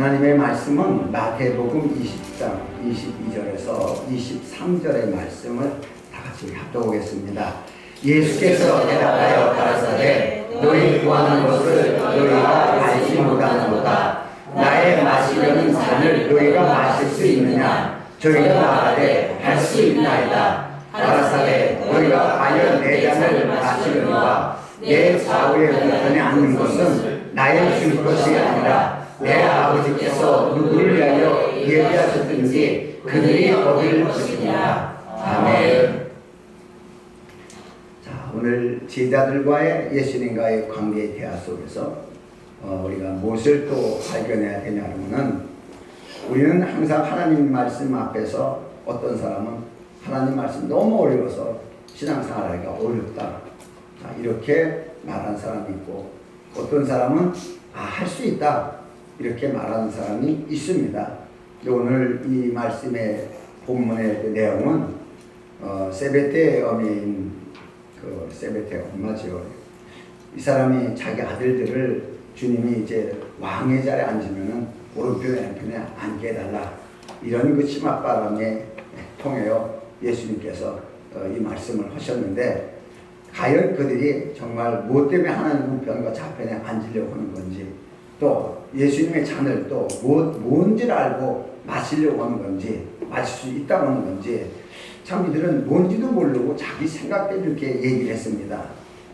하나님의 말씀은 마태복음 20장 22절에서 23절의 말씀을 다 같이 합독하겠습니다. 예수께서 대답하여 가라사대 너희 구하는 것을 너희가 알지 못하는도다. 나의 마시려는 잔을 너희가 마실 수 있느냐? 저희가 말하되 할 수 있나이다. 가라사대 너희가 과연 내 잔을 마시려는가? 내 좌우에 우편에 앉는 것은 나의 줄 것이 아니라 내 아버지께서 누구를 위하여 예비하셨든지 그들이 얻을 것이니라. 아멘. 자, 오늘 제자들과의 예수님과의 관계의 대화 속에서 우리가 무엇을 또 발견해야 되냐면은 우리는 항상 하나님 말씀 앞에서 어떤 사람은 하나님 말씀 너무 어려워서 신앙생활하기가 어렵다. 자, 이렇게 말하는 사람이 있고 어떤 사람은 할 수 있다. 이렇게 말하는 사람이 있습니다. 오늘 이 말씀의 본문의 내용은 세베대 어미인 그 세베대 엄마지요. 이 사람이 자기 아들들을 주님이 이제 왕의 자리에 앉으면은 오른편에 왼편에 앉게 해달라. 이런 그 치맛바람에 통해요 예수님께서 이 말씀을 하셨는데 과연 그들이 정말 무엇 때문에 하나님 우편과 좌편에 앉으려고 하는 건지 또 예수님의 잔을 또 뭔지를 알고 마시려고 하는 건지 마실 수 있다고 하는 건지 참 이들은 뭔지도 모르고 자기 생각대로 이렇게 얘기를 했습니다.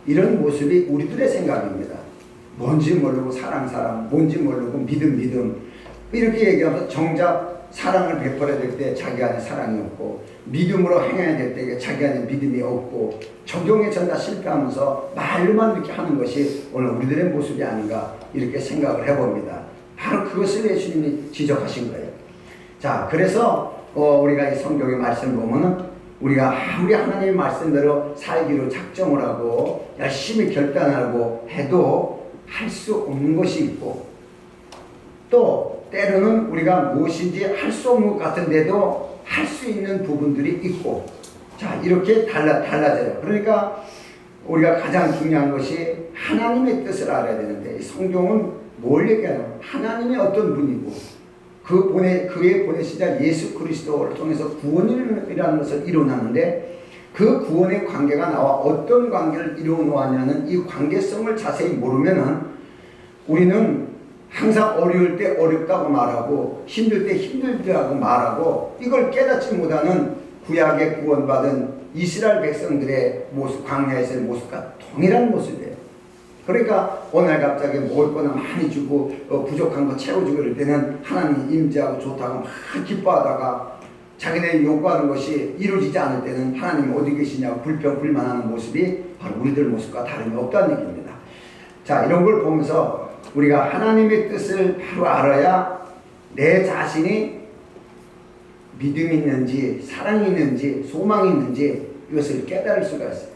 이런 모습이 우리들의 생각입니다. 뭔지 모르고 사랑 뭔지 모르고 믿음 이렇게 얘기하면서 정작 사랑을 베풀어야 될 때 자기 안에 사랑이 없고 믿음으로 행해야 될 때 자기 안에 믿음이 없고 적용에 전다 실패하면서 말로만 이렇게 하는 것이 오늘 우리들의 모습이 아닌가 이렇게 생각을 해봅니다. 바로 그것을 예수님이 지적하신 거예요. 자, 그래서 우리가 이 성경의 말씀을 보면은 우리가 아무리 하나님의 말씀대로 살기로 작정을 하고 열심히 결단하고 해도 할 수 없는 것이 있고 또 때로는 우리가 무엇인지 할 수 없는 것 같은데도 할 수 있는 부분들이 있고 자 이렇게 달라져요. 그러니까 우리가 가장 중요한 것이 하나님의 뜻을 알아야 되는데 성경은 뭘 얘기하냐면 하나님이 어떤 분이고 그의 보내시자 예수 그리스도를 통해서 구원이라는 것을 이루어놨는데 그 구원의 관계가 나와 어떤 관계를 이루어놓았냐는 이 관계성을 자세히 모르면은 우리는 항상 어려울 때 어렵다고 말하고 힘들 때 힘들다고 말하고 이걸 깨닫지 못하는 구약에 구원받은 이스라엘 백성들의 모습, 광야에서의 모습과 동일한 모습이에요. 그러니까 어느 날 갑자기 먹을 거나 많이 주고 부족한 거 채워주고 이럴 때는 하나님이 임재하고 좋다고 막 기뻐하다가 자기들이 요구하는 것이 이루어지지 않을 때는 하나님 어디 계시냐고 불평불만하는 모습이 바로 우리들 모습과 다름이 없다는 얘기입니다. 자, 이런 걸 보면서 우리가 하나님의 뜻을 바로 알아야 내 자신이 믿음이 있는지 사랑이 있는지 소망이 있는지 이것을 깨달을 수가 있어요.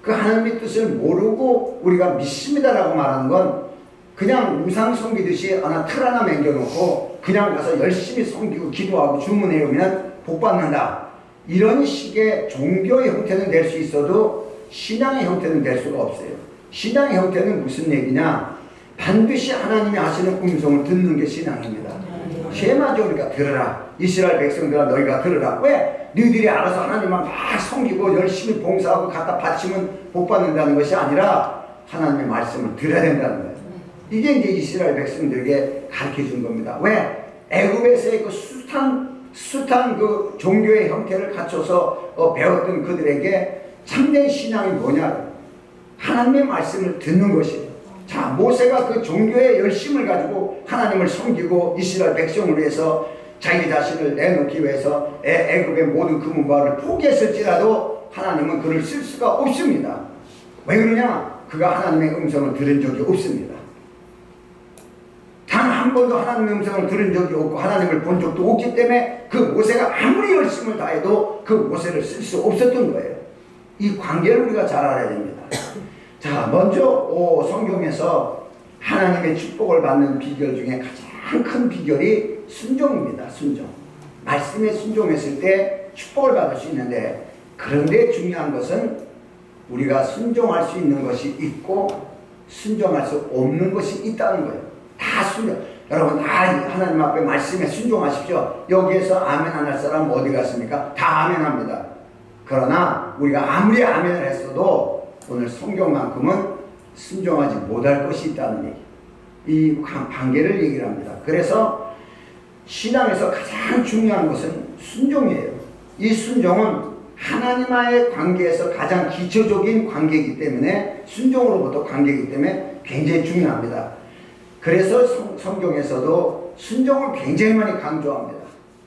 그 하나님의 뜻을 모르고 우리가 믿습니다라고 말하는 건 그냥 우상 섬기듯이 틀 하나 맹겨놓고 그냥 가서 열심히 섬기고 기도하고 주문해오면 복받는다. 이런 식의 종교의 형태는 될 수 있어도 신앙의 형태는 될 수가 없어요. 신앙의 형태는 무슨 얘기냐? 반드시 하나님이 하시는 음성을 듣는 게 신앙입니다. 쉐마적으로 들으라. 이스라엘 백성들아 너희가 들으라. 왜? 너희들이 알아서 하나님만 막 섬기고 열심히 봉사하고 갖다 바치면 복받는다는 것이 아니라 하나님의 말씀을 들어야 된다는 거예요. 이게 이제 이스라엘 백성들에게 가르쳐준 겁니다. 왜? 애굽에서의 그 숱한 그 종교의 형태를 갖춰서 배웠던 그들에게 참된 신앙이 뭐냐? 하나님의 말씀을 듣는 것이에요. 자, 모세가 그 종교의 열심을 가지고 하나님을 섬기고 이스라엘 백성을 위해서 자기 자신을 내놓기 위해서 애굽의 모든 금은바를 포기했을지라도 하나님은 그를 쓸 수가 없습니다. 왜 그러냐? 그가 하나님의 음성을 들은 적이 없습니다. 단 한 번도 하나님의 음성을 들은 적이 없고 하나님을 본 적도 없기 때문에 그 모세가 아무리 열심을 다해도 그 모세를 쓸 수 없었던 거예요. 이 관계를 우리가 잘 알아야 됩니다. 자, 먼저 성경에서 하나님의 축복을 받는 비결 중에 가장 큰 비결이 순종입니다. 순종. 말씀에 순종했을 때 축복을 받을 수 있는데 그런데 중요한 것은 우리가 순종할 수 있는 것이 있고 순종할 수 없는 것이 있다는 거예요. 다 순종. 여러분 다 하나님 앞에 말씀에 순종하십시오. 여기에서 아멘 안 할 사람 어디 갔습니까? 다 아멘 합니다. 그러나 우리가 아무리 아멘을 했어도 오늘 성경만큼은 순종하지 못할 것이 있다는 얘기. 이 관계를 얘기를 합니다. 그래서 신앙에서 가장 중요한 것은 순종이에요. 이 순종은 하나님과의 관계에서 가장 기초적인 관계이기 때문에, 순종으로부터 관계이기 때문에 굉장히 중요합니다. 그래서 성경에서도 순종을 굉장히 많이 강조합니다.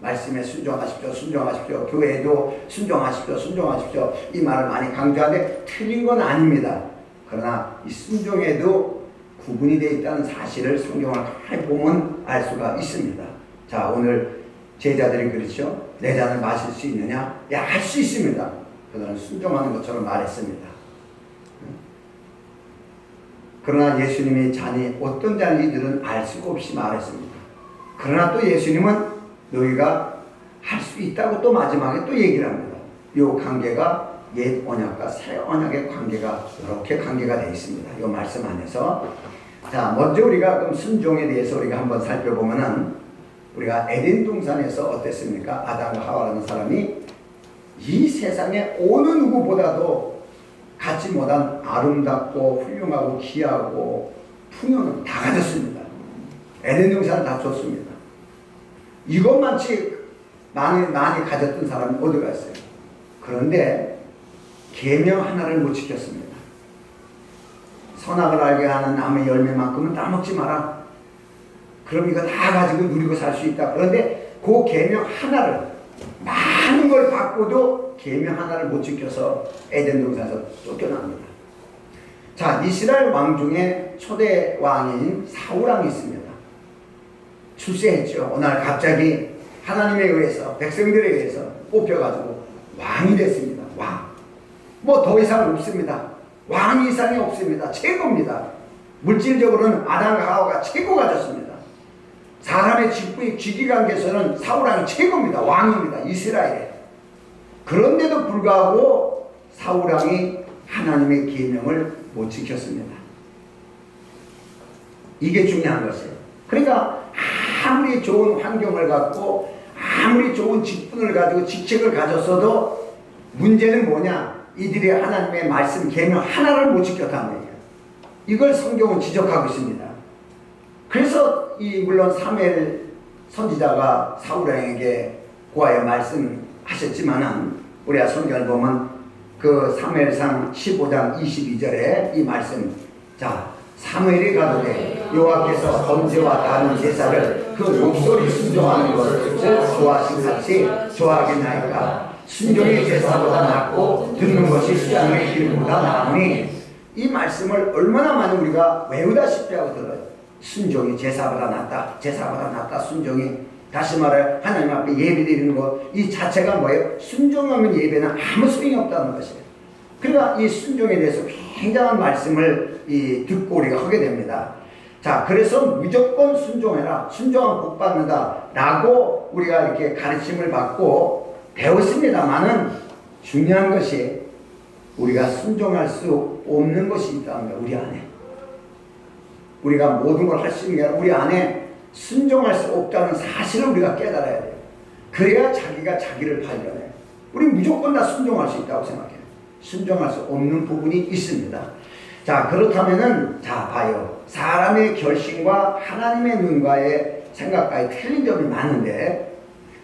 말씀에 순종하십시오, 순종하십시오. 교회에도 순종하십시오, 순종하십시오. 이 말을 많이 강조하는데 틀린 건 아닙니다. 그러나 이 순종에도 구분이 되어 있다는 사실을 성경을 보면 알 수가 있습니다. 자, 오늘 제자들이 그렇죠. 내 잔을 마실 수 있느냐? 야, 할 수 있습니다. 그들은 순종하는 것처럼 말했습니다. 그러나 예수님의 잔이 어떤 잔인지들은 알 수가 없이 말했습니다. 그러나 또 예수님은 너희가 할 수 있다고 또 마지막에 또 얘기를 합니다. 이 관계가 옛 언약과 새 언약의 관계가 이렇게 관계가 되어 있습니다. 이 말씀 안에서. 자, 먼저 우리가 그럼 순종에 대해서 우리가 한번 살펴보면은, 우리가 에덴 동산에서 어땠습니까? 아담과 하와라는 사람이 이 세상에 어느 누구보다도 갖지 못한 아름답고 훌륭하고 귀하고 풍요는 다 가졌습니다. 에덴 동산은 다 줬습니다. 이것만치 많이 가졌던 사람이 어디 갔어요? 그런데 계명 하나를 못 지켰습니다. 선악을 알게 하는 나무의 열매만큼은 따먹지 마라. 그럼 이거 다 가지고 누리고 살 수 있다. 그런데 그 계명 하나를, 많은 걸 받고도 계명 하나를 못 지켜서 에덴 동산에서 쫓겨납니다. 자, 이스라엘 왕 중에 초대 왕인 사울왕이 있습니다. 출세했죠. 어느 날 갑자기 하나님에 의해서, 백성들에 의해서 뽑혀가지고 왕이 됐습니다. 왕. 뭐 더 이상 없습니다. 왕 이상이 없습니다. 최고입니다. 물질적으로는 아담과 하와가 최고가 됐습니다. 사람의 직위관계에서는 사울왕이 최고입니다. 왕입니다. 이스라엘에. 그런데도 불구하고 사울왕이 하나님의 계명을 못 지켰습니다. 이게 중요한 것이에요. 그러니까 아무리 좋은 환경을 갖고 아무리 좋은 직분을 가지고 직책을 가졌어도 문제는 뭐냐? 이들이 하나님의 말씀 계명 하나를 못 지켰다는 얘기예요. 이걸 성경은 지적하고 있습니다. 그래서 물론 사무엘 선지자가 사울왕에게 고하여 말씀하셨지만은, 우리가 성경을 보면 그 사무엘상 15장 22절에 이 말씀, 자, 사무엘이 가로되 여호와께서 번제와 다른 제사를 그 목소리 순종하는 것을 좋아하신 같이 좋아하겠나이까. 순종의 제사보다 낫고 듣는 것이 수양의 기름보다 나으니. 이 말씀을 얼마나 많이 우리가 외우다시피 하고 들어요. 순종이 제사보다 낫다, 제사보다 낫다. 순종이, 다시 말해 하나님 앞에 예배드리는 것 이 자체가 뭐예요? 순종하면 예배는 아무 소용이 없다는 것이에요. 그러니까 이 순종에 대해서 굉장한 말씀을 듣고 우리가 하게 됩니다. 자, 그래서 무조건 순종해라, 순종하면 복 받는다 라고 우리가 이렇게 가르침을 받고 배웠습니다만은, 중요한 것이 우리가 순종할 수 없는 것이 있다는 거예요. 우리 안에. 우리가 모든 걸 할 수 있는 게 아니라 우리 안에 순종할 수 없다는 사실을 우리가 깨달아야 돼요. 그래야 자기가 자기를 발견해요. 우리 무조건 다 순종할 수 있다고 생각해요. 순종할 수 없는 부분이 있습니다. 자, 그렇다면은, 자, 봐요. 사람의 결심과 하나님의 눈과의 생각과의 틀린 점이 많은데,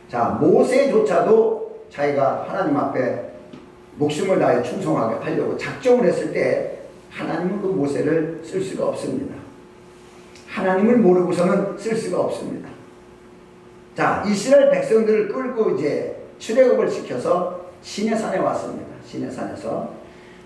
자, 모세조차도 자기가 하나님 앞에 목숨을 다해 충성하게 하려고 작정을 했을 때 하나님은 그 모세를 쓸 수가 없습니다. 하나님을 모르고서는 쓸 수가 없습니다. 자, 이스라엘 백성들을 끌고 이제 출애굽을 시켜서 시내산에 왔습니다. 시내산에서.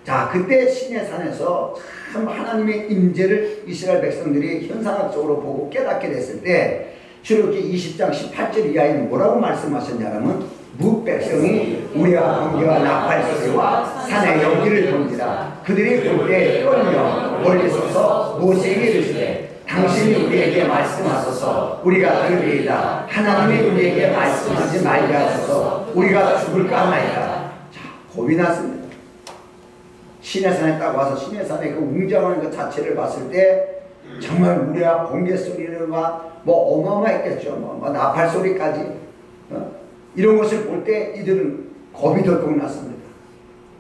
자, 그때 시내산에서 참 하나님의 임재를 이스라엘 백성들이 현상학적으로 보고 깨닫게 됐을 때, 출애굽기 20장 18절 이하에는 뭐라고 말씀하셨냐면, 뭇백성이 우리와 번개와 나팔 소리와 산의 연기를 본지라. 그들이 볼 때 떨며 멀리 서서 모세에게 이르시되 당신이 우리에게 말씀하소서. 우리가 들으리이다. 하나님이 우리에게 말씀하지 말게 하소서. 우리가 죽을까 하나이다. 자, 겁이 났습니다. 시내산에 딱 와서 시내산에 그 웅장한 것 자체를 봤을 때 정말 우리가 번개 소리와 뭐 어마어마했겠죠. 뭐 나팔 소리까지 이런 것을 볼 때 이들은 겁이 덜컥 났습니다.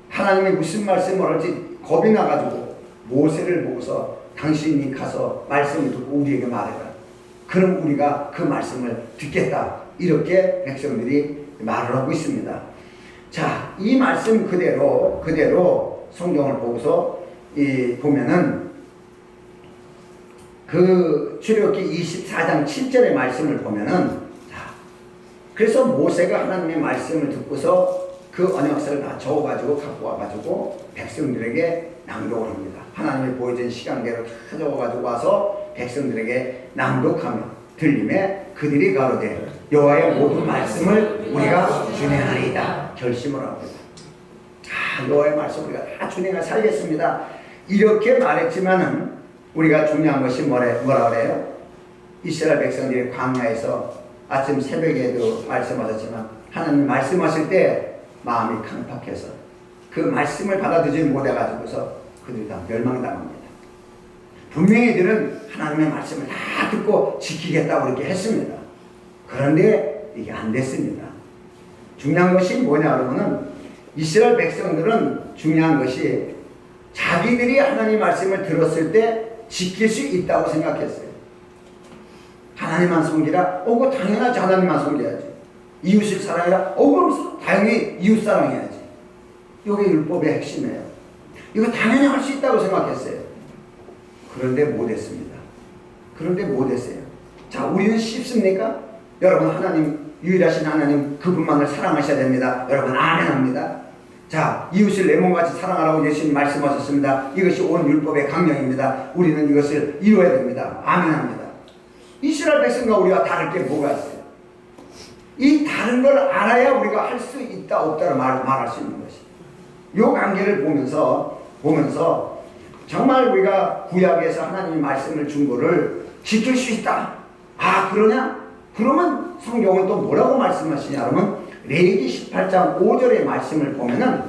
하나님이 무슨 말씀을 할지 겁이 나가지고 모세를 보고서 당신이 가서 말씀을 듣고 우리에게 말해라. 그럼 우리가 그 말씀을 듣겠다. 이렇게 백성들이 말을 하고 있습니다. 자, 이 말씀 그대로 성경을 보고서 보면은 그 출애굽기 24장 7절의 말씀을 보면은, 자, 그래서 모세가 하나님의 말씀을 듣고서 그 언약서를 다 적어가지고 갖고 와가지고 백성들에게 낭독을 합니다. 하나님이 보여준 시간대로 다 적어가지고 와서 백성들에게 낭독하며 들림에 그들이 가로되 여호와의 모든 말씀을 우리가 준행하리이다 결심을 합니다. 여호와의 말씀 우리가 다 준행하여 살겠습니다. 이렇게 말했지만은 우리가 중요한 것이 뭐라 그래요? 이스라엘 백성들이 광야에서 아침 새벽에도 말씀하셨지만 하나님 말씀하실 때 마음이 강팍해서 그 말씀을 받아들이지 못해가지고서 그들이 다 멸망당합니다. 분명히 이들은 하나님의 말씀을 다 듣고 지키겠다고 그렇게 했습니다. 그런데 이게 안 됐습니다. 중요한 것이 뭐냐 그러면은 이스라엘 백성들은 중요한 것이 자기들이 하나님 말씀을 들었을 때 지킬 수 있다고 생각했어요. 하나님만 섬기라? 그거 당연하지. 하나님만 섬겨야지. 이웃을 사랑해라? 그럼 당연히 이웃 사랑해야지. 이게 율법의 핵심이에요. 이거 당연히 할 수 있다고 생각했어요. 그런데 못했습니다. 자, 우리는 쉽습니까? 여러분, 하나님, 유일하신 하나님 그분만을 사랑하셔야 됩니다. 여러분, 아멘합니다. 자, 이웃을 내 몸같이 사랑하라고 예수님 말씀하셨습니다. 이것이 온 율법의 강령입니다. 우리는 이것을 이루어야 됩니다. 아멘합니다. 이스라엘 백성과 우리가 다를 게 뭐가 있어요? 이 다른 걸 알아야 우리가 할 수 있다 없다를 말할 수 있는 것이. 이 관계를 보면서 정말 우리가 구약에서 하나님의 말씀을 준 거를 지킬 수 있다. 그러냐? 그러면 성경은 또 뭐라고 말씀하시냐? 그러면 레위기 18장 5절의 말씀을 보면은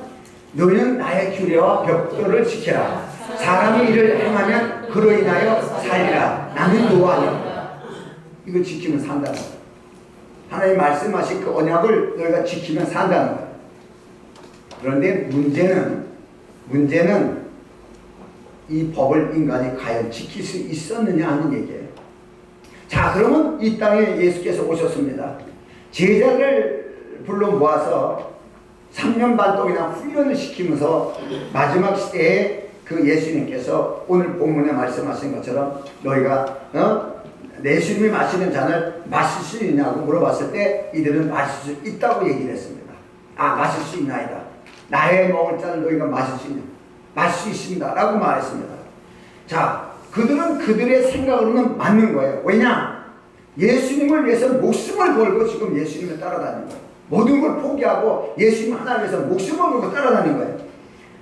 너희는 나의 규례와 벽도를 지켜라. 사람이 이를 행하면 그로 인하여 살리라. 나는 노하노라. 이거 지키면 산다는 거예요. 하나님 말씀하신 그 언약을 너희가 지키면 산다는 거예요. 그런데 문제는 이 법을 인간이 과연 지킬 수 있었느냐 하는 얘기예요. 자, 그러면 이 땅에 예수께서 오셨습니다. 제자를 불러 모아서 3년 반 동이나 훈련을 시키면서 마지막 시대에 그 예수님께서 오늘 본문에 말씀하신 것처럼 너희가 내 주님이 마시는 잔을 마실 수 있냐고 물어봤을 때 이들은 마실 수 있다고 얘기를 했습니다. 마실 수 있나이다. 나의 먹을 잔을 너희가 마실 수 있냐? 마실 수 있습니다. 라고 말했습니다. 자, 그들은 그들의 생각으로는 맞는 거예요. 왜냐? 예수님을 위해서 목숨을 걸고 지금 예수님을 따라다니는 거예요. 모든 걸 포기하고 예수님 하나를 위해서 목숨을 걸고 따라다니는 거예요.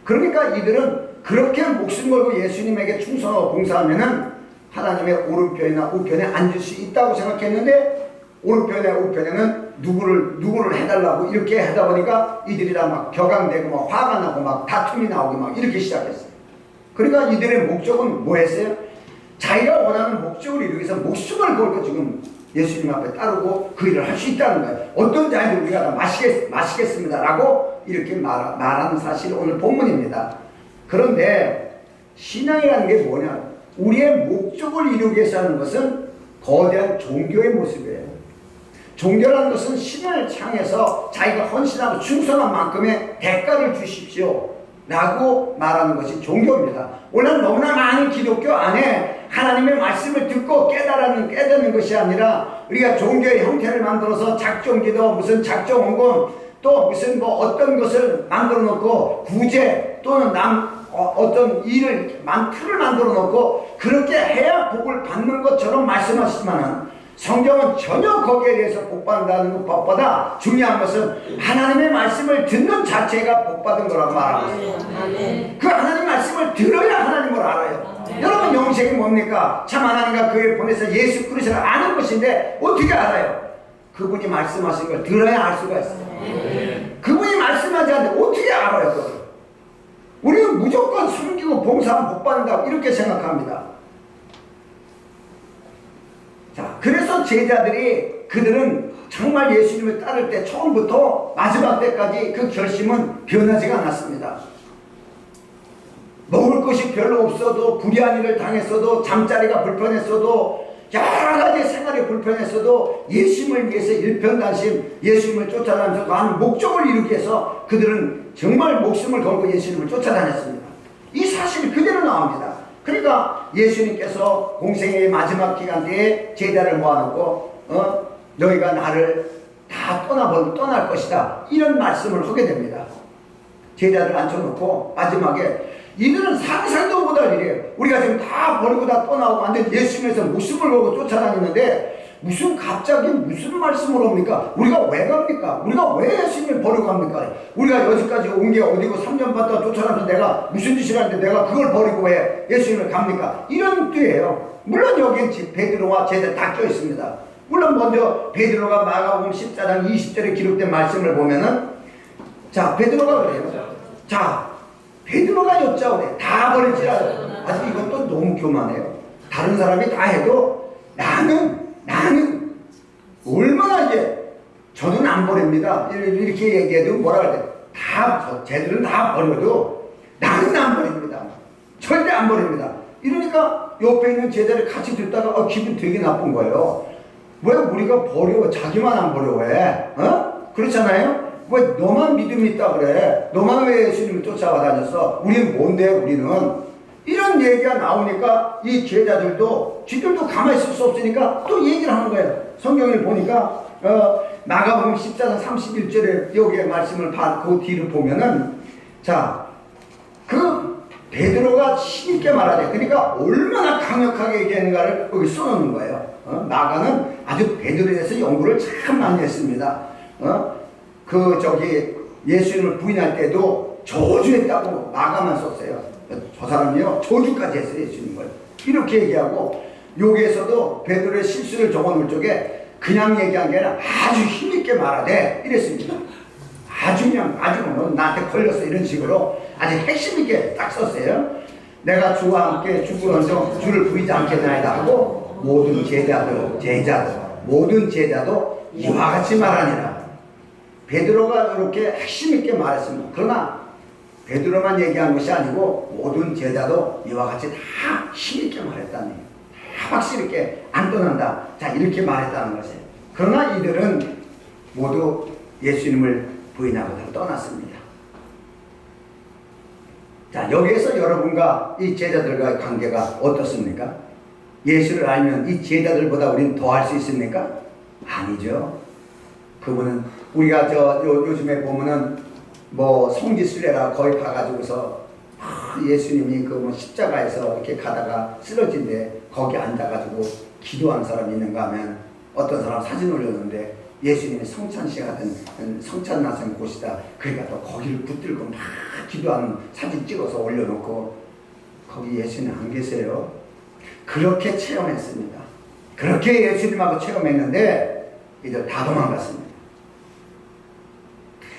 그러니까 이들은 그렇게 목숨 걸고 예수님에게 충성하고 봉사하면은 하나님의 오른편이나 우편에 앉을 수 있다고 생각했는데 오른편에 우편에는 누구를 해달라고 이렇게 하다 보니까 이들이 다 막 격앙되고 막 화가 나고 막 다툼이 나오고 막 이렇게 시작했어요. 그러니까 이들의 목적은 뭐였어요? 자기가 원하는 목적을 이루기 위해서 목숨을 걸고 지금 예수님 앞에 따르고 그 일을 할 수 있다는 거예요. 어떤 자인들 우리가 다 마시겠습니다 라고 이렇게 말하는 사실이 오늘 본문입니다. 그런데 신앙이라는 게 뭐냐? 우리의 목적을 이루기 위해서 하는 것은 거대한 종교의 모습이에요. 종교라는 것은 신을 향해서 자기가 헌신하고 충성한 만큼의 대가를 주십시오 라고 말하는 것이 종교입니다. 오늘 너무나 많은 기독교 안에 하나님의 말씀을 듣고 깨닫는 것이 아니라 우리가 종교의 형태를 만들어서 작정기도 무슨 작정원금 또 무슨 어떤 것을 만들어 놓고 구제 또는 어떤 틀을 만들어 놓고 그렇게 해야 복을 받는 것처럼 말씀하시지만은 성경은 전혀 거기에 대해서 복받는다는 것보다 중요한 것은 하나님의 말씀을 듣는 자체가 복받은 거라고 말하고 있어요. 그 하나님 말씀을 들어야 하나님을 알아요. 여러분 영생이 뭡니까? 참 하나님과 그를 보내서 예수 그리스도를 아는 것인데 어떻게 알아요? 그분이 말씀하신 걸 들어야 알 수가 있어요. 그분이 말씀하지 않는데 어떻게 알아요? 그걸? 우리는 무조건 섬기고 봉사하면 복받는다고 이렇게 생각합니다. 그래서 제자들이 그들은 정말 예수님을 따를 때 처음부터 마지막 때까지 그 결심은 변하지가 않았습니다. 먹을 것이 별로 없어도 불의한 일을 당했어도 잠자리가 불편했어도 여러 가지 생활이 불편했어도 예수님을 위해서 일편단심 예수님을 쫓아다니면서 많은 목적을 이루기 위해서 그들은 정말 목숨을 걸고 예수님을 쫓아다녔습니다. 이 사실이 그대로 나옵니다. 그러니까 예수님께서 공생의 마지막 기간 때에 제자를 모아놓고 너희가 나를 다 떠날 것이다 이런 말씀을 하게 됩니다. 제자를 앉혀놓고 마지막에 이들은 상상도 못할 일이에요. 우리가 지금 다 버리고 다 떠나고 완전 예수님에서 목숨을 걸고 쫓아다니는데 무슨 갑자기 무슨 말씀을 합니까? 우리가 왜 갑니까? 우리가 왜 예수님을 버리고 갑니까? 우리가 여기까지 온 게 어디고 3년 반 동안 쫓아다니면서 내가 무슨 짓을 하는데 내가 그걸 버리고 왜 예수님을 갑니까? 이런 뜻이에요. 물론 여기엔 베드로와 제자 다 껴있습니다. 물론 먼저 베드로가 마가복음 14장 20절에 기록된 말씀을 보면은 자 베드로가 그래요. 자 베드로가 여짜오래 다 버릴지라도 아직 이것도 너무 교만해요. 다른 사람이 다 해도 나는 얼마나 이제 저는 안 버립니다. 이렇게 얘기해도 뭐라 그래 다 쟤들은 다 버려도 나는 안 버립니다. 절대 안 버립니다. 이러니까 옆에 있는 제자를 같이 듣다가 기분 되게 나쁜 거예요. 왜 우리가 버려? 자기만 안 버려 왜? 그렇잖아요? 왜 너만 믿음이 있다 그래? 너만 왜 예수님을 쫓아와 다녔어? 우리는 뭔데 우리는? 이런 얘기가 나오니까 이 제자들도 지들도 가만히 있을 수 없으니까 또 얘기를 하는 거예요. 성경을 보니까 마가복음 14장 31절에 여기에 말씀을 그 뒤를 보면은 자 그 베드로가 힘있게 말하대. 그러니까 얼마나 강력하게 얘기하는가를 여기 써놓는 거예요. 마가는 아주 베드로에 대해서 연구를 참 많이 했습니다. 예수님을 부인할 때도 저주했다고 마가만 썼어요. 저 사람이요 저주까지 했어요. 예수님을 이렇게 얘기하고 여기에서도 베드로의 실수를 적어놓을 쪽에 그냥 얘기한 게 아니라 아주 힘있게 말하되 이랬습니다. 아주 나한테 걸렸어 이런 식으로 아주 핵심 있게 딱 썼어요. 내가 주와 함께 죽으면서 주를 부리지 않겠나이다 하고 모든 제자도 이와 같이 말하니라. 베드로가 이렇게 핵심 있게 말했습니다. 그러나 베드로만 얘기한 것이 아니고 모든 제자도 이와 같이 다 힘있게 말했다니 다 확실히 있게 안 떠난다. 자 이렇게 말했다는 것이에요. 그러나 이들은 모두 예수님을 부인하고 다 떠났습니다. 자 여기에서 여러분과 이 제자들과의 관계가 어떻습니까? 예수를 알면 이 제자들보다 우리는 더 할 수 있습니까? 아니죠. 그분은 우리가 요즘에 보면은 뭐 성지순례라 거기 가가지고서 예수님이 그 십자가에서 이렇게 가다가 쓰러진데 거기 앉아가지고 기도한 사람 있는가 하면 어떤 사람 사진 올렸는데 예수님이 성찬시 같은 성찬 나선 곳이다. 그러니까 또 거기를 붙들고 막 기도하는 사진 찍어서 올려놓고 거기 예수님 안 계세요. 그렇게 체험했습니다. 그렇게 예수님하고 체험했는데 이들 다 도망갔습니다.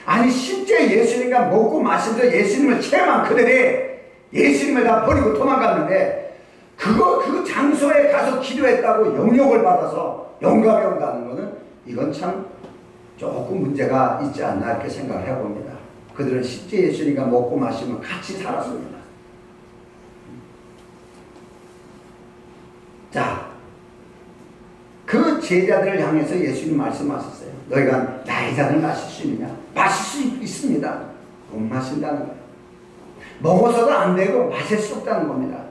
아니 실제 예수님과 먹고 마시면서 예수님을 체험한 그들이 예수님을 다 버리고 도망갔는데 그 장소에 가서 기도했다고 영역을 받아서 영감이 온다는 것은 이건 참 조금 문제가 있지 않나 이렇게 생각을 해봅니다. 그들은 실제 예수님과 먹고 마시면 같이 살았습니다. 자, 그 제자들을 향해서 예수님 말씀하셨어요. 너희가 나의 잔을 마실 수 있느냐? 마실 수 있습니다. 못 마신다는 거예요. 먹어서도 안 되고 마실 수 없다는 겁니다.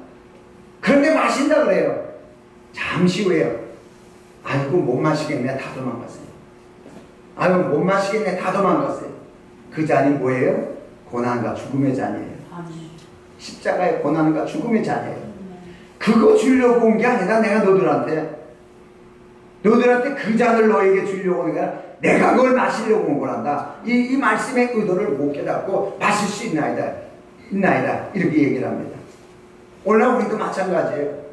그런데 마신다 그래요. 잠시 후에요. 아이고 못 마시겠네 다 도망갔어요. 아이고 못 마시겠네 다 도망갔어요. 그 잔이 뭐예요? 고난과 죽음의 잔이에요. 십자가의 고난과 죽음의 잔이에요. 그거 주려고 온 게 아니라 내가 너들한테 그 잔을 너에게 주려고 온 게 아니라 내가 그걸 마시려고 온 거란다. 이 말씀의 의도를 못 깨닫고 마실 수 있나이다 이렇게 얘기를 합니다. 오늘 우리도 마찬가지예요.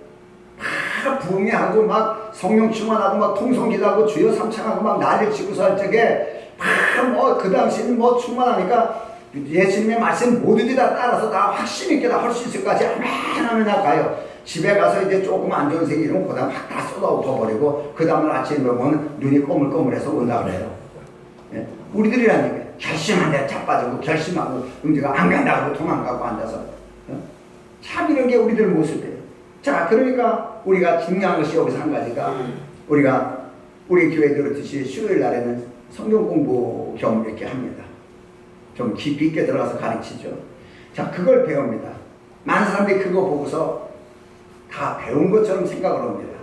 막 부흥회하고 막 성령 충만하고 막 통성기도하고 주여 삼창하고 막 난리를 치고서 할 적에 막 그 당시는 충만하니까 예수님의 말씀 모두들 다 따라서 다 확신 있게 다 할 수 있을 것까지 아멘 하면 나 가요. 집에 가서 이제 조금 안 좋은 생기면 그다음 막 다 쏟아엎어버리고 그 다음날 아침에 보면 눈이 꼬물꼬물해서 온다 그래요. 예? 우리들이라는 게 결심한데 자빠지고 결심하고 음주가 안 간다고 도망가고 앉아서 참 이런 게 우리들 모습이에요. 자, 그러니까 우리가 중요한 것이 여기서 한 가지가 우리가 우리 교회 그렇듯이 수요일 날에는 성경 공부 겸 이렇게 합니다. 좀 깊이 있게 들어가서 가르치죠. 자, 그걸 배웁니다. 많은 사람들이 그거 보고서 다 배운 것처럼 생각을 합니다.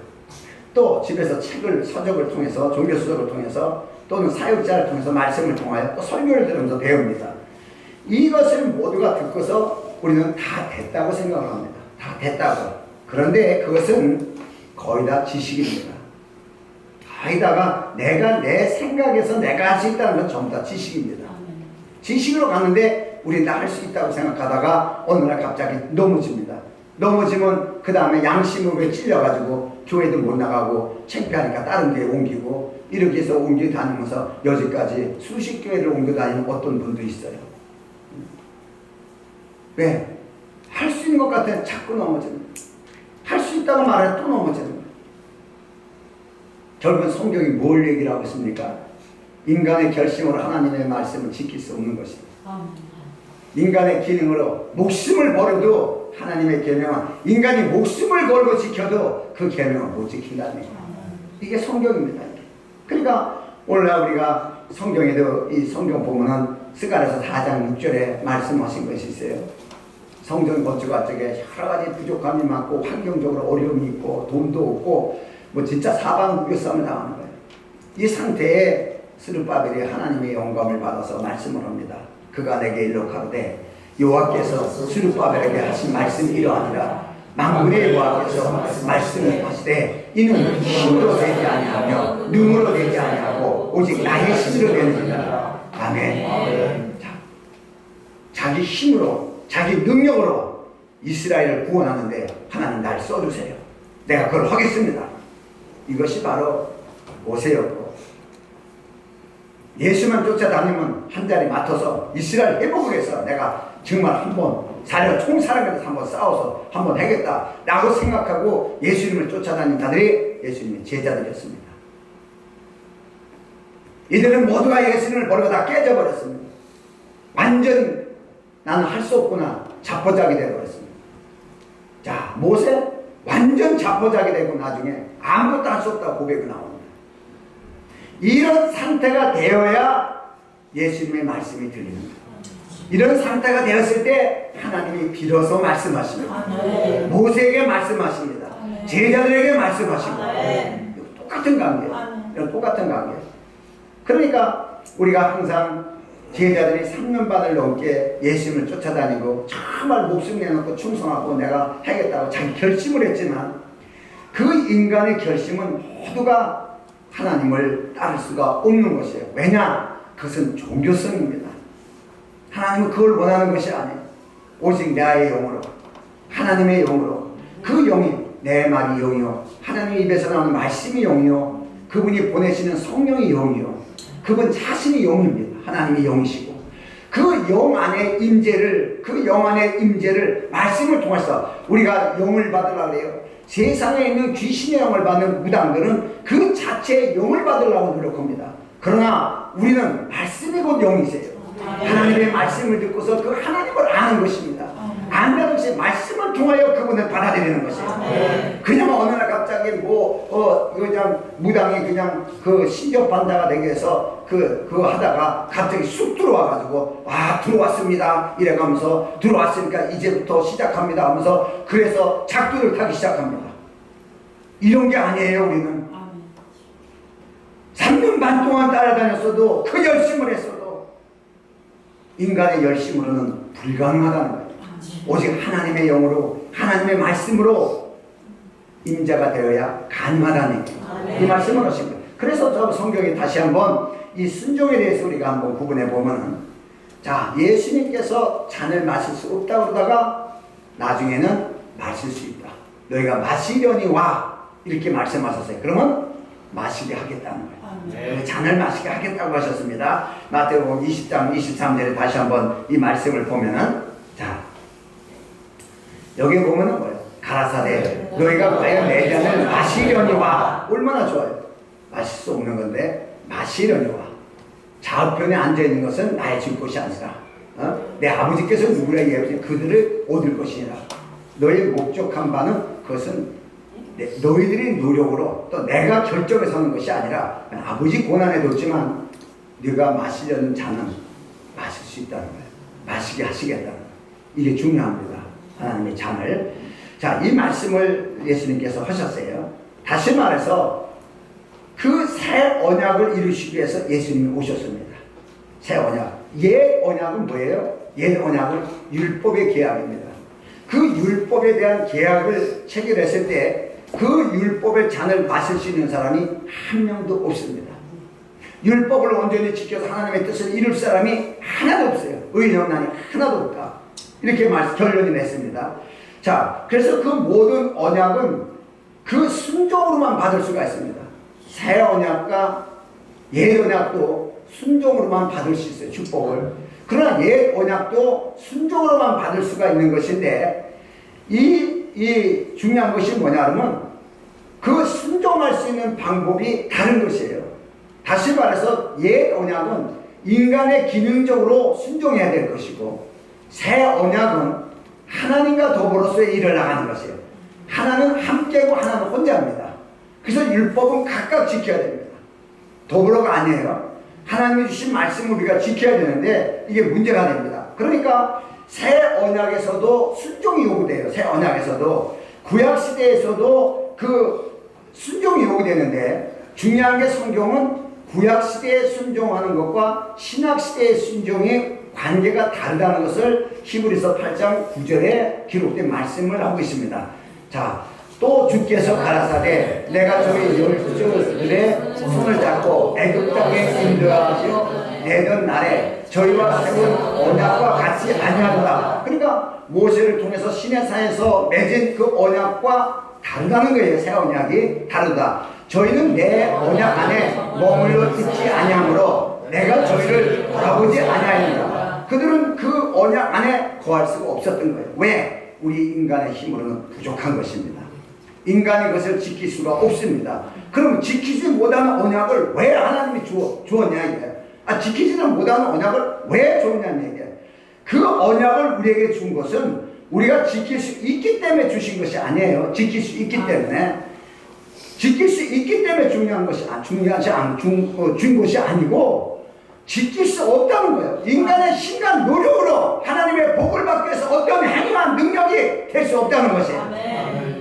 또 집에서 책을, 서적을 통해서, 종교서적을 통해서 또는 사역자를 통해서 말씀을 통하여 또 설교를 들으면서 배웁니다. 이것을 모두가 듣고서 우리는 다 됐다고 생각을 합니다. 다 됐다고. 그런데 그것은 거의 다 지식입니다. 거기다가 내가 내 생각에서 내가 할 수 있다는 건 전부 다 지식입니다. 지식으로 가는데 우리는 다 할 수 있다고 생각하다가 어느 날 갑자기 넘어집니다. 넘어지면 그 다음에 양심으로 찔려가지고 교회도 못 나가고 창피하니까 다른 데에 옮기고 이렇게 해서 옮겨 다니면서 여기까지 수십 교회를 옮겨 다니는 어떤 분도 있어요. 왜? 할 수 있는 것 같아 자꾸 넘어지는 거예요. 할 수 있다고 말해 또 넘어지는 거예요. 결국은 성경이 뭘 얘기를 하고 있습니까? 인간의 결심으로 하나님의 말씀을 지킬 수 없는 것입니다. 인간의 기능으로 목숨을 버려도 하나님의 계명은 인간이 목숨을 걸고 지켜도 그 계명은 못 지킨다는 거예요. 이게 성경입니다. 그러니까 오늘날 우리가 성경에도 이 성경 보면은 스가랴서 4장 6절에 말씀하신 것이 있어요. 성전 건축가 쪽에 여러 가지 부족함이 많고 환경적으로 어려움이 있고 돈도 없고 뭐 진짜 사방국교 싸움을 당하는 거예요. 이 상태에 스룹바벨이 하나님의 영감을 받아서 말씀을 합니다. 그가 내게 일러 가로되 여호와께서 스룹바벨에게 하신 말씀이 이러하니라. 만군의 여호와께서 말씀을 하시되 이는 힘으로 되지 아니하며 능으로 되지 아니하고 오직 나의 힘으로 되느니라. 아멘. 자, 자기 힘으로 자기 능력으로 이스라엘을 구원하는데 하나님 날 써주세요. 내가 그걸 하겠습니다. 이것이 바로 모세였고 예수만 쫓아다니면 한 자리 맡아서 이스라엘 회복을 해서 내가 정말 한번 총사람에서 한번 싸워서 한번 하겠다 라고 생각하고 예수님을 쫓아다닌 자들이 예수님의 제자들이었습니다. 이들은 모두가 예수님을 버리고 다 깨져버렸습니다. 완전 나는 할 수 없구나 자포자기 되어버렸습니다. 자, 모세 완전 자포자기 되고 나중에 아무것도 할 수 없다고 고백이 나옵니다. 이런 상태가 되어야 예수님의 말씀이 들리는 거예요. 이런 상태가 되었을 때 하나님이 비로소 말씀하십니다. 모세에게 말씀하십니다. 제자들에게 말씀하십니다. 똑같은 관계예요. 똑같은 관계예요. 그러니까 우리가 항상 제자들이 3년반을 넘게 예수님을 쫓아다니고 정말 목숨 내놓고 충성하고 내가 하겠다고 자기 결심을 했지만 그 인간의 결심은 모두가 하나님을 따를 수가 없는 것이에요. 왜냐? 그것은 종교성입니다. 하나님은 그걸 원하는 것이 아니에요. 오직 나의 영으로 하나님의 영으로 그 영이 내 말이 영이요 하나님 입에서 나오는 말씀이 영이요 그분이 보내시는 성령이 영이요 그분 자신이 영입니다. 하나님이 영이시고 그 영 안에 임재를 그 영 안에 임재를 말씀을 통해서 우리가 영을 받으려고 해요. 세상에 있는 귀신의 영을 받는 무당들은 그 자체의 영을 받으려고 노력합니다. 그러나 우리는 말씀이 곧 영이세요. 하나님의 말씀을 듣고서 그 하나님을 아는 것입니다. 안다는 것이 말씀을 통하여 그분을 받아들이는 것이에요. 그냥 어느 날 갑자기 그냥 무당이 그냥 그 신접반다가 되게 해서 그거 하다가 갑자기 쑥 들어와가지고 들어왔습니다 이래가면서 들어왔으니까 이제부터 시작합니다 하면서 그래서 작두를 타기 시작합니다. 이런 게 아니에요. 우리는 3년 반 동안 따라다녔어도 그 열심을 했어도 인간의 열심으로는 불가능하다는 거예요. 오직 하나님의 영으로 하나님의 말씀으로 임자가 되어야 가능하다는 그 말씀을 하십니다. 그래서 저 성경에 다시 한번 이 순종에 대해서 우리가 한번 구분해 보면은 자, 예수님께서 잔을 마실 수 없다고 그러다가 나중에는 마실 수 있다. 너희가 마시려니 와 이렇게 말씀하셨어요. 그러면 마시게 하겠다는 거예요. 잔을 마시게 하겠다고 하셨습니다. 마태복음 20장 23절에 다시 한번 이 말씀을 보면은 자, 여기 보면은 뭐예요? 가라사대 너희가 과연 내 잔을 마시려니와. 얼마나 좋아요. 마실 수 없는 건데 마시려니와. 좌우편에 앉아있는 것은 나의 줄 것이 아니라 내 아버지께서 누구라 얘기하지 그들을 얻을 것이니라. 너희 목적한 바는 그것은 너희들이 노력으로 또 내가 결정해서 하는 것이 아니라 아버지 고난에 뒀지만 네가 마시려는 잔은 마실 수 있다는 거예요. 마시게 하시겠다는 거예요. 이게 중요합니다. 하나님의 잔을. 자, 이 말씀을 예수님께서 하셨어요. 다시 말해서 그 새 언약을 이루시기 위해서 예수님이 오셨습니다. 새 언약. 옛 언약은 뭐예요? 옛 언약은 율법의 계약입니다. 그 율법에 대한 계약을 체결했을 때 그 율법의 잔을 마실 수 있는 사람이 한 명도 없습니다. 율법을 온전히 지켜서 하나님의 뜻을 이룰 사람이 하나도 없어요. 의인없나니 하나도 없다. 이렇게 결론이 냈습니다. 자, 그래서 그 모든 언약은 그 순종으로만 받을 수가 있습니다. 새 언약과 옛 언약도 순종으로만 받을 수 있어요. 축복을. 그러나 옛 언약도 순종으로만 받을 수가 있는 것인데 이 중요한 것이 뭐냐면 그 순종할 수 있는 방법이 다른 것이에요. 다시 말해서 옛 언약은 인간의 기능적으로 순종해야 될 것이고 새 언약은 하나님과 더불어서의 일을 나가는 것이에요. 하나는 함께고 하나는 혼자입니다. 그래서 율법은 각각 지켜야 됩니다. 더불어가 아니에요. 하나님이 주신 말씀을 우리가 지켜야 되는데 이게 문제가 됩니다. 그러니까 새 언약에서도 순종이 요구돼요. 새 언약에서도 구약시대에서도 그 순종이 요구되는데 중요한 게 성경은 구약시대에 순종하는 것과 신약시대의 순종이 관계가 다르다는 것을 히브리서 8장 9절에 기록된 말씀을 하고 있습니다. 자, 또 주께서 가라사대 내가 저희 열조들의 손을 잡고 애굽 땅에 인도하시어 내던 날에 저희와 세운 언약과 같이 아니하노라. 그러니까 모세를 통해서 시내산에서 맺은 그 언약과 다르다는 거예요. 새 언약이 다르다. 저희는 내 언약 안에 머물러 있지 아니하므로 내가 저희를 돌아보지 아니하였느라. 그들은 그 언약 안에 거할 수가 없었던 거예요. 왜? 우리 인간의 힘으로는 부족한 것입니다. 인간이 그것을 지킬 수가 없습니다. 그럼 지키지 못하는 언약을 왜 하나님이 주었냐 이게. 지키지는 못하는 언약을 왜 줬냐는 얘기예요. 그 언약을 우리에게 준 것은 우리가 지킬 수 있기 때문에 주신 것이 아니에요. 지킬 수 있기 때문에. 지킬 수 있기 때문에 준 것이 아니고 지킬 수 없다는 거예요. 인간의 힘과 노력으로 하나님의 복을 받기 위해서 어떤 행위와 능력이 될 수 없다는 것이에요.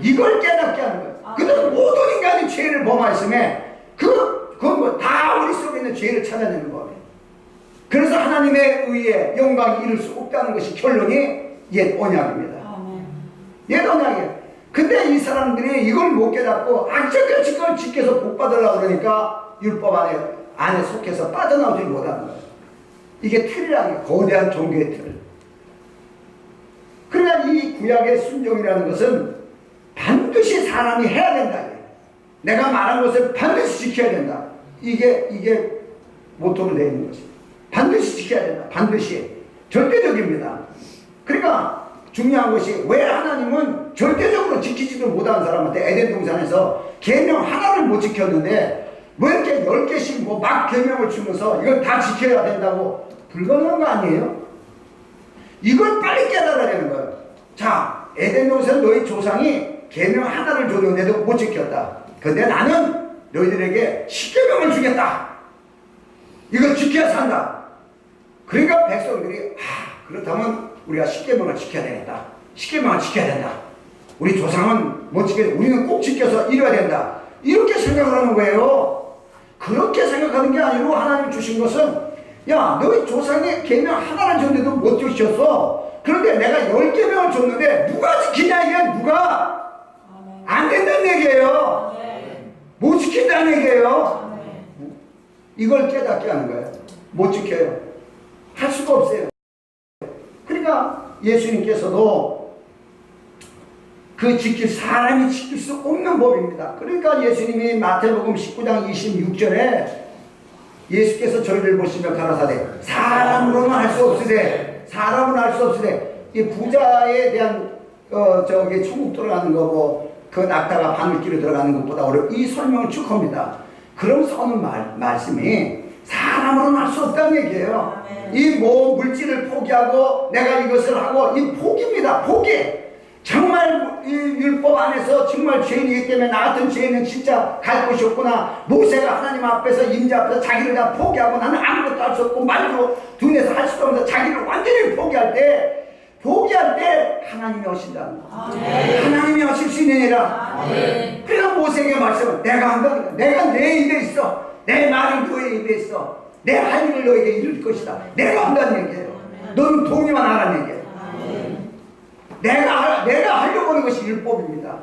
이걸 깨닫게 하는 거예요. 그들은 모든 인간이 죄를 범하였음에 그건 다 우리 속에 있는 죄를 찾아내는 거예요. 그래서 하나님의 의에 영광이 이룰 수 없다는 것이 결론이 옛 언약입니다. 옛 언약이에요. 근데 이 사람들이 이걸 못 깨닫고 악착같이 그걸 지켜서 복 받으려고 그러니까 율법 안에 속해서 빠져나오지 못하는 거예요. 이게 틀이라는 게 거대한 종교의 틀. 그러나 이 구약의 순종이라는 것은 반드시 사람이 해야 된다. 내가 말한 것을 반드시 지켜야 된다. 이게 모토로 되어 있는 것입니다. 반드시 지켜야 된다. 반드시. 절대적입니다. 그러니까 중요한 것이 왜 하나님은 절대적으로 지키지도 못하는 사람한테 에덴 동산에서 계명 하나를 못 지켰는데 왜 이렇게 10개씩 막 계명을 주면서 이걸 다 지켜야 된다고. 불가능한 거 아니에요? 이걸 빨리 깨달아야 되는 거예요. 자, 에덴 동산 너희 조상이 계명 하나를 줬는데도 못 지켰다. 근데 나는 너희들에게 10계명을 주겠다. 이거 지켜야 산다. 그러니까 백성들이 그렇다면 우리가 10계명을 지켜야 되겠다. 10계명을 지켜야 된다. 우리 조상은 못 지켜, 우리는 꼭 지켜서 이뤄야 된다. 이렇게 생각을 하는 거예요. 그렇게 생각하는 게 아니고 하나님 주신 것은 야, 너희 조상이 계명 하나를 줬는데도 못 지켰어. 그런데 내가 10계명을 줬는데 누가 지키냐 이게 누가? 안 된다는 얘기예요. 못 지킨다는 얘기예요. 이걸 깨닫게 하는 거예요. 못 지켜요. 할 수가 없어요. 그러니까 예수님께서도 사람이 지킬 수 없는 법입니다. 그러니까 예수님이 마태복음 19장 26절에 예수께서 저희를 보시며 가라사대 사람으로는 할 수 없으되 이 부자에 대한 저기 천국 들어가는 거 뭐 그 낙타가 바늘길로 들어가는 것보다 어려워. 이 설명을 쭉 합니다. 그러면서 오는 말씀이 사람으로는 할 수 없다는 얘기예요. 이 뭐 물질을 포기하고 내가 이것을 하고 이 포기입니다. 포기. 정말 이 율법 안에서 정말 죄인이기 때문에 나 같은 죄인은 진짜 갈 곳이 없구나. 모세가 하나님 앞에서 임재 앞에서 자기를 다 포기하고 나는 아무것도 할 수 없고 말도 눈에서 할 수도 없는데 자기를 완전히 포기할 때 하나님이 오신다는 거예요. 하나님이 오실 수 있느니라. 그래서 모세에게 말씀은 내가 한다. 내가 내 입에 있어. 내 말이 너의 입에 있어. 내 할 일을 너에게 이룰 것이다. 내가 한다는 얘기예요. 너는 동의만 하라는 얘기예요. 내가 하려고 하는 것이 율법입니다.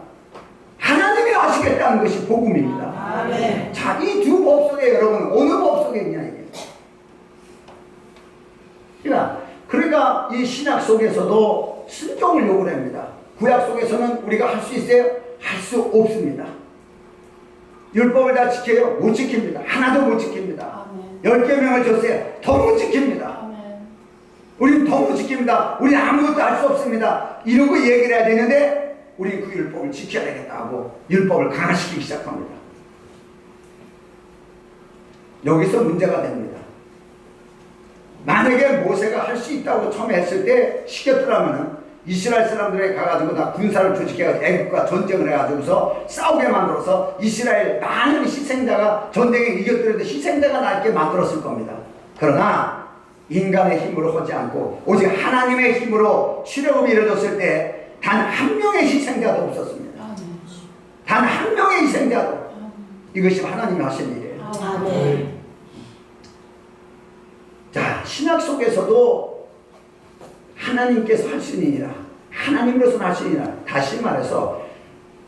하나님이 하시겠다는 것이 복음입니다. 자, 이 두 법 속에 여러분 어느 법 속에 있냐 이게. 그러니까 이 신약 속에서도 순종을 요구를 합니다. 구약 속에서는 우리가 할 수 있어요? 할 수 없습니다. 율법을 다 지켜요? 못 지킵니다. 하나도 못 지킵니다. 10계명을 줬어요. 더 못 지킵니다. 우리는 더 못 지킵니다. 우리는 아무것도 할 수 없습니다. 이러고 얘기를 해야 되는데 우리 그 율법을 지켜야 되겠다고 율법을 강화시키기 시작합니다. 여기서 문제가 됩니다. 만약에 모세가 할 수 있다고 처음에 했을 때 시켰더라면 이스라엘 사람들에게 가가지고 다 군사를 조직해가지고 애국과 전쟁을 해가지고서 싸우게 만들어서 이스라엘 많은 희생자가 전쟁에 이겼더라도 희생자가 날게 만들었을 겁니다. 그러나 인간의 힘으로 하지 않고 오직 하나님의 힘으로 출애굽이 이루어졌을 때 단 한 명의 희생자도 없었습니다. 단 한 명의 희생자도. 이것이 하나님이 하신 일이에요. 자, 신약 속에서도 하나님께서 하시니라, 하나님으로서 하시니라. 다시 말해서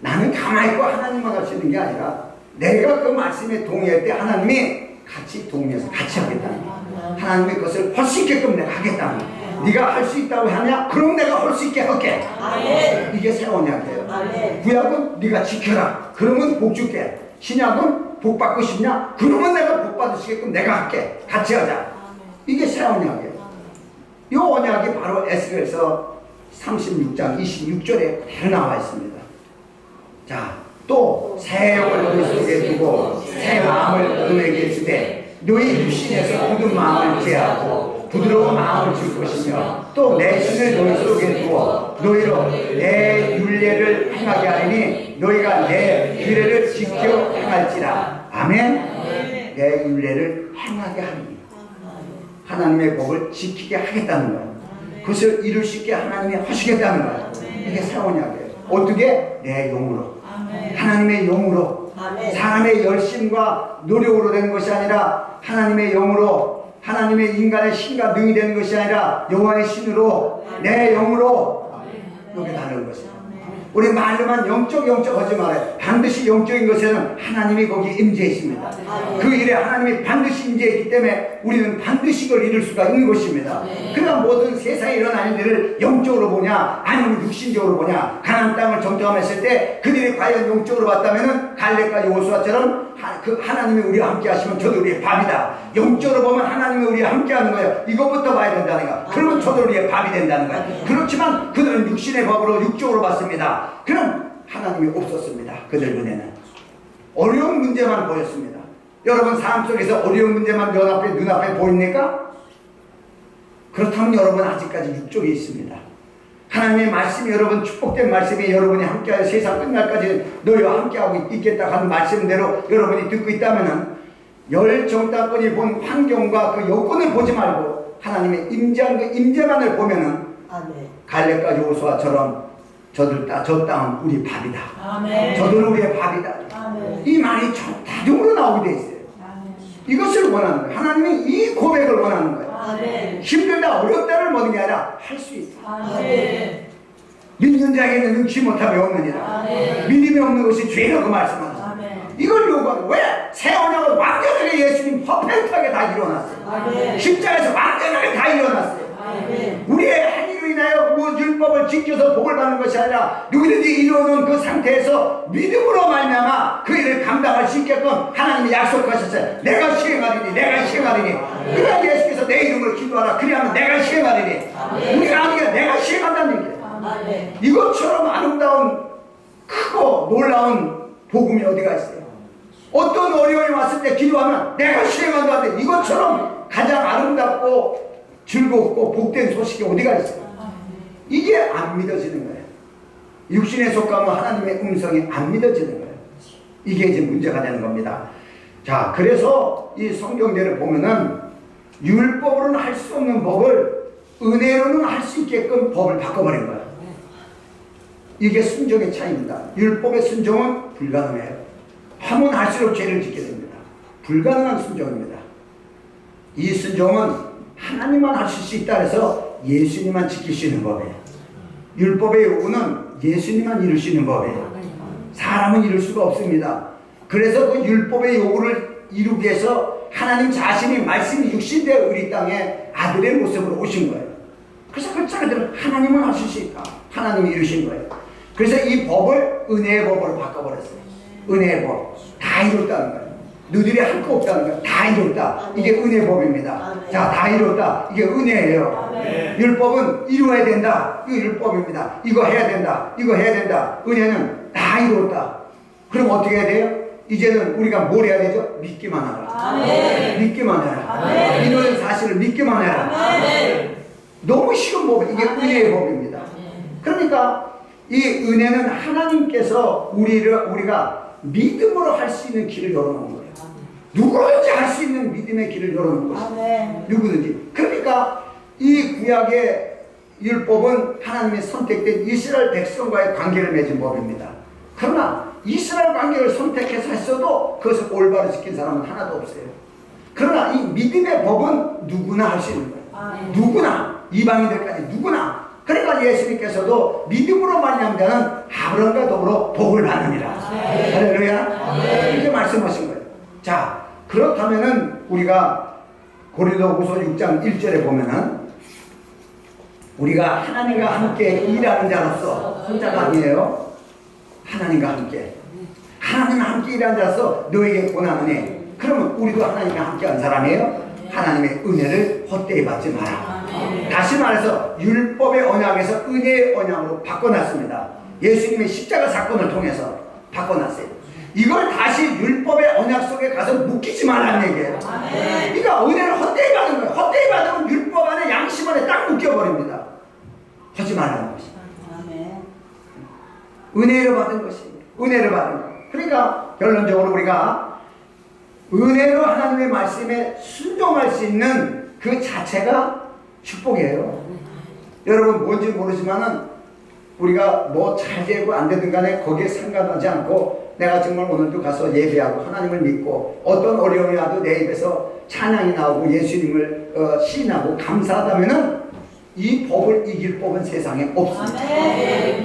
나는 가만히 있고 하나님만 하시는 게 아니라 내가 그 말씀에 동의할 때 하나님이 같이 동의해서 같이 하겠다는 거야. 하나님의 것을 할 수 있게끔 내가 하겠다는 거야. 네가 할 수 있다고 하냐? 그럼 내가 할 수 있게 할게. 이게 새 언약이에요. 구약은 네가 지켜라. 그러면 복 줄게. 신약은 복 받고 싶냐? 그러면 내가 복 받으시게끔 내가 할게. 같이 하자. 이게 새 언약이에요. 이 언약이 바로 에스겔서 36장 26절에 그대로 나와 있습니다. 자, 또 새 영을 너희 속에 두고 새 마음을 너희에게 주되 너희 육신에서 굳은 마음을 제하고 부드러운 마음을 줄 것이며 또 내 신을 너희 속에 두어 너희로 내 율례를 행하게 하리니 너희가 내 율례를 지켜 행할지라. 아멘. 내 율례를 행하게 하리니 하나님의 법을 지키게 하겠다는 거예요. 그것을 이룰 수 있게 하나님이 하시겠다는 거예요. 이게 새 언약이에요. 어떻게? 내 영으로. 하나님의 영으로. 사람의 열심과 노력으로 되는 것이 아니라 하나님의 영으로, 하나님의 인간의 신과 능이 되는 것이 아니라 여호와의 신으로, 내 영으로. 이게 다른 것이에요. 우리 말로만 영적 하지 말아요. 반드시 영적인 것에는 하나님이 거기 임재했습니다. 그 일에 하나님이 반드시 임재했기 때문에 우리는 반드시 그걸 이룰 수가 있는 것입니다. 그러나 모든 세상에 일어나는 일을 영적으로 보냐 아니면 육신적으로 보냐. 가나안 땅을 정탐했을 때 그들이 과연 영적으로 봤다면 갈렙과 여호수아처럼 하나님이 우리와 함께 하시면 저도 우리의 밥이다. 영적으로 보면 하나님이 우리와 함께 하는 거예요. 이것부터 봐야 된다는 거야. 그러면 저도 우리의 밥이 된다는 거야. 그렇지만 그들은 육신의 법으로 육적으로 봤습니다. 그럼 하나님이 없었습니다. 그들 눈에는 어려운 문제만 보였습니다. 여러분 삶 속에서 어려운 문제만 눈앞에 보입니까? 그렇다면 여러분 아직까지 육족에 있습니다. 하나님의 말씀이 여러분 축복된 말씀이 여러분이 함께하여 세상 끝날까지 너희와 함께하고 있겠다 하는 말씀대로 여러분이 듣고 있다면 열 정탐꾼이 본 환경과 그 여건을 보지 말고 하나님의 임재한 그 임재만을 보면은 갈렙과 여호수아처럼 저 땅은 우리 밥이다. 저들은 우리의 밥이다. 이 말이 자동으로 나오게 돼 있어요. 이것을 원하는 거예요. 하나님이 이 고백을 원하는 거예요. 힘들다 어렵다를 모든 게 아니라 할 수 있다. 믿는 자에게는 능치 못함이 없느니라. 믿음이 없는 것이 죄라고 말씀하셨어요. 이걸 요구하는 왜? 새 언약은 완전하게 예수님 퍼펙트하게 다 일어났어요. 십자가에서 완전하게 다 일어났어요. 우리의 행위로 인하여 율법을 지켜서 복을 받는 것이 아니라 누구든지 이루어놓은 그 상태에서 믿음으로 말미암아 그 일을 감당할 수 있게끔 하나님이 약속하셨어요. 내가 시행하리니 내가 시행하리니. 그러나 예수께서 내 이름으로 기도하라. 그리하면 내가 시행하리니. 우리가 아니라 내가 시행한다는 얘기예요. 아멘. 이것처럼 아름다운 크고 놀라운 복음이 어디가 있어요? 어떤 어려움이 왔을 때 기도하면 내가 수행한다 하는데 이것처럼 가장 아름답고 즐겁고 복된 소식이 어디가 있어요? 이게 안 믿어지는 거예요. 육신에 속하면 하나님의 음성이 안 믿어지는 거예요. 이게 이제 문제가 되는 겁니다. 자, 그래서 이 성경대를 보면은 율법으로는 할 수 없는 법을 은혜로는 할 수 있게끔 법을 바꿔버린 거예요. 이게 순종의 차이입니다. 율법의 순종은 불가능해요. 하면 할수록 죄를 짓게 됩니다. 불가능한 순종입니다. 이 순종은 하나님만 하실 수 있다 해서 예수님만 지킬 수 있는 법이에요. 율법의 요구는 예수님만 이룰 수 있는 법이에요. 사람은 이룰 수가 없습니다. 그래서 그 율법의 요구를 이루기 위해서 하나님 자신이 말씀이 육신되어 우리 땅에 아들의 모습으로 오신 거예요. 그래서 그 자들은 하나님은 하실 수 있다. 하나님이 이루신 거예요. 그래서 이 법을 은혜의 법으로 바꿔버렸어요. 은혜의 법. 다 이뤘다는 거예요. 너희들이 할 거 없다는 거예요. 다 이뤘다. 이게 은혜의 법입니다. 자, 다 이뤘다. 이게 은혜예요. 율법은 이루어야 된다. 이거 율법입니다. 이거 해야 된다. 이거 해야 된다. 은혜는 다 이뤘다. 그럼 어떻게 해야 돼요? 이제는 우리가 뭘 해야 되죠? 믿기만 하라. 아멘. 믿기만 해라. 이런 사실을 믿기만 해라. 아멘. 너무 쉬운 법. 이게 은혜의 법입니다. 그러니까 이 은혜는 하나님께서 우리가 믿음으로 할 수 있는 길을 열어놓은 거예요. 누구든지 할 수 있는 믿음의 길을 열어놓은 거예요. 누구든지. 그러니까 이 구약의 율법은 하나님의 선택된 이스라엘 백성과의 관계를 맺은 법입니다. 그러나 이스라엘 관계를 선택해서 했어도 그것을 올바로 지킨 사람은 하나도 없어요. 그러나 이 믿음의 법은 누구나 할 수 있는 거예요. 누구나. 이방인들까지 누구나. 그러니까 예수님께서도 믿음으로 말미암는 자는 아브라함과 더불어 복을 받느니라. 할렐루야. 이렇게 말씀하신 거예요. 자, 그렇다면은 우리가 고린도후서 6장 1절에 보면은 우리가 하나님과 함께 일하는 자로서 혼자가 아니에요. 하나님과 함께. 하나님과 함께 일하는 자로서 너에게 권하느니 그러면 우리도 하나님과 함께 한 사람이에요. 하나님의 은혜를 헛되이 받지 마라. 다시 말해서 율법의 언약에서 은혜의 언약으로 바꿔놨습니다. 예수님의 십자가 사건을 통해서 바꿔놨어요. 이걸 다시 율법의 언약 속에 가서 묶이지 말라는 얘기예요. 그러니까 은혜를 헛되이 받은 거예요. 헛되이 받으면 율법 안에 양심 안에 딱 묶여버립니다. 하지 말라는 것이. 은혜로 받은 것이. 은혜로 받은 것. 그러니까 결론적으로 우리가 은혜로 하나님의 말씀에 순종할 수 있는 그 자체가 축복이에요. 여러분 뭔지 모르지만은 우리가 뭐 잘 되고 안 되든 간에 거기에 상관하지 않고 내가 정말 오늘도 가서 예배하고 하나님을 믿고 어떤 어려움이 와도 내 입에서 찬양이 나오고 예수님을 시인하고 감사하다면은 이 법을 이길 법은 세상에 없습니다.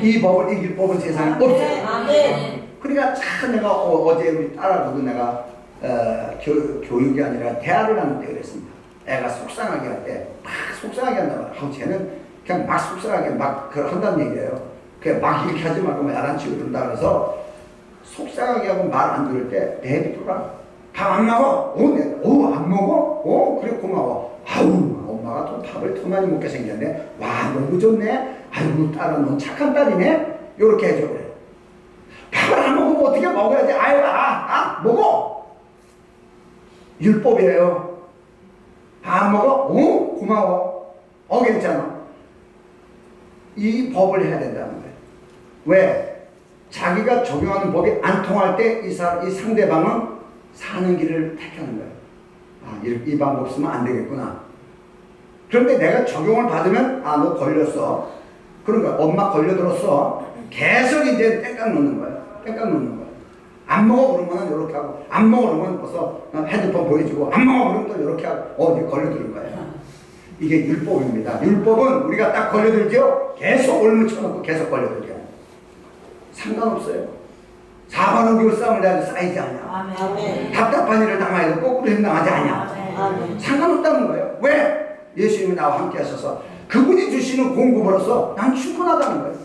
이 법을 이길 법은 세상에 없어요. 그러니까 참 내가 어제 우리 딸하고도 내가 교육이 아니라 대화를 하는데 그랬습니다. 애가 속상하게 할 때 막 속상하게 한단 말이야. 쟤는 그냥 막 속상하게 막 한다는 얘기예요. 그냥 막 이렇게 하지 말고 야단치고 든다 그래서 속상하게 하고 말 안 들을 때 내비두라. 밥 안 먹어? 안 먹어? 그래 고마워. 아우 엄마가 또 밥을 더 많이 먹게 생겼네. 와 너무 좋네. 아이고 딸아 넌 착한 딸이네. 요렇게 해줘 그래. 밥을 안 먹으면 어떻게 먹어야지? 아유 먹어. 율법이에요. 안 먹어? 고마워. 괜찮아. 이 법을 해야 된다는 거예요. 왜? 자기가 적용하는 법이 안 통할 때 이 상대방은 사는 길을 택하는 거예요. 이 방법 쓰면 안 되겠구나. 그런데 내가 적용을 받으면 너 걸렸어. 그런 거야. 엄마 걸려들었어. 계속 이제 땡깡 놓는 거예요. 땡깡 놓는 거예요. 안 먹어 그러면 이렇게 하고 안 먹어 그러면 벌써 핸드폰 보여주고 안 먹어 그러면 또 이렇게 하고 이제 걸려드는 거예요. 이게 율법입니다. 율법은 우리가 딱 걸려들죠. 계속 올무쳐놓고 계속 걸려들죠. 상관없어요. 사관오기로 싸움을 해도 쌓이지 않냐. 답답한 일을 당하여도 거꾸로 행동하지 않냐. 상관없다는 거예요. 왜? 예수님이 나와 함께 하셔서 그분이 주시는 공급으로서 난 충분하다는 거예요.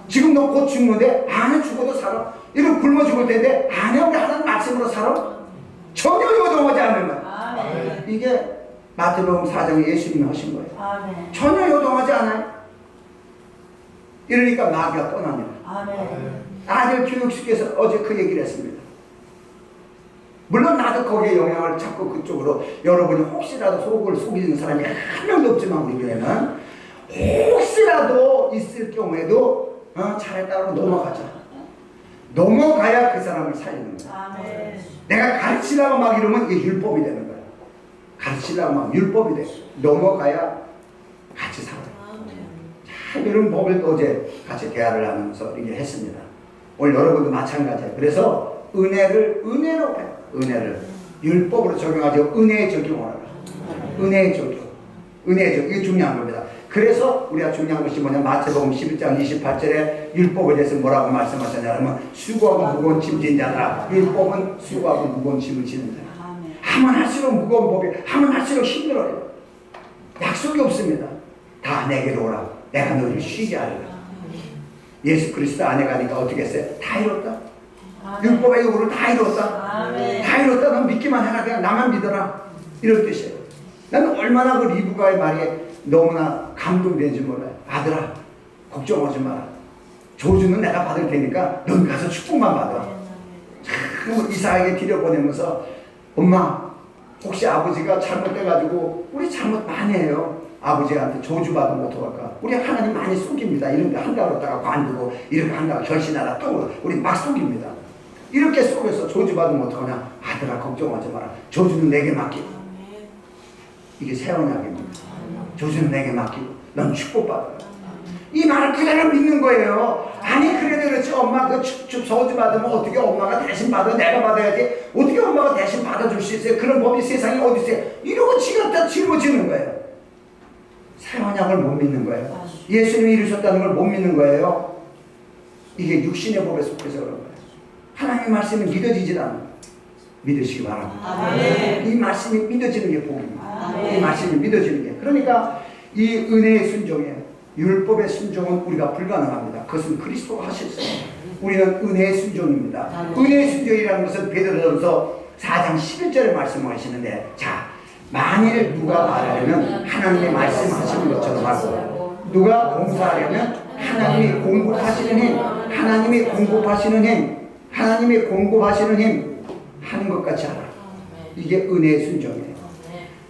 지금 너 곧 죽는데 안에 죽어도 살아. 이런 굶어 죽을 텐데 안에 우리 하나님 말씀으로 살아? 전혀 요동하지 않는 거예요. 이게 마태복음 4장에 예수님이 하신 거예요. 전혀 요동하지 않아요. 이러니까 마귀가 떠납니다. 아들 교육시켜서 어제 그 얘기를 했습니다. 물론 나도 거기에 영향을 찾고 그쪽으로 여러분이 혹시라도 속을 속이는 사람이 한 명도 없지만 우리 교회는 혹시라도 있을 경우에도 잘했다고 넘어가자. 넘어가야 그 사람을 살리는 거야. 내가 가르치라고 막 이러면 이게 율법이 되는 거야. 가르치라고 막 율법이 돼. 넘어가야 같이 살아요. 자, 이런 법을 어제 같이 대화를 하면서 이게 했습니다. 오늘 여러분도 마찬가지예요. 그래서 은혜로 봐요. 은혜를 율법으로 적용하지 은혜에 적용하라. 은혜에 적용. 이게 중요한 겁니다. 그래서 우리가 중요한 것이 뭐냐, 마태복음 11장 28절에 율법에 대해서 뭐라고 말씀하셨냐면 수고하고 무거운 짐 진 자들아. 율법은 수고하고 무거운 짐을 지는 자. 하면 할수록 무거운 법이, 하면 할수록 힘들어요. 약속이 없습니다. 다 내게로 오라. 내가 너를 쉬게 하리라. 예수 그리스도 안에 가니까 어떻게 했어요? 다 이뤘다. 율법의 요구를 다 이뤘다. 다 이뤘다. 넌 믿기만 해라. 그냥 나만 믿어라. 이런 뜻이에요. 나는 얼마나 그 리브가의 말에 너무나 감동되는지 몰라요. 아들아, 걱정하지 마라. 저주는 내가 받을 테니까 넌 가서 축복만 받아. 참 이삭에게 들여보내면서 엄마, 혹시 아버지가 잘못돼가지고 우리 잘못 많이 해요. 아버지한테 저주받으면 어떡할까? 우리 하나님 많이 속입니다. 이런 거 한다고 했다가 관두고 이렇게 한다고 결신하다 또 우리 막 속입니다. 이렇게 속여서 저주받으면 어떡하냐? 아들아, 걱정하지 마라. 저주는 내게 맡기고. 이게 새 언약입니다. 저주는 내게 맡기고 넌 축복받아라. 이 말을 그대로 믿는 거예요. 아니 그래도 그렇지, 엄마 그 저주 받으면 어떻게 엄마가 대신 받아? 내가 받아야지. 어떻게 엄마가 대신 받아줄 수 있어요? 그런 법이 세상에 어디 있어요? 이러고 지가 다 짊어지는 거예요. 새 언약을 못 믿는 거예요. 예수님이 이루셨다는 걸 못 믿는 거예요. 이게 육신의 법에 속해서 그런 거예요. 하나님의 말씀이 믿어지질 않아요. 믿으시기 바랍니다. 이 말씀이 믿어지는 게 복입니다. 이 말씀이 믿어지는 게. 그러니까 이 은혜의 순종에, 율법의 순종은 우리가 불가능합니다. 그것은 그리스도가 하셨어요. 우리는 은혜의 순종입니다. 은혜의 순종이라는 것은 베드로전서 4장 11절에 말씀하시는데, 자, 만일 누가 말하려면 하나님의 말씀하시는 것처럼 하고, 누가 공부하려면 하나님이 공급하시는 힘, 하나님이 공급하시는 힘, 하나님이 공급하시는 힘 하는 것 같이 하라. 이게 은혜의 순종이에요.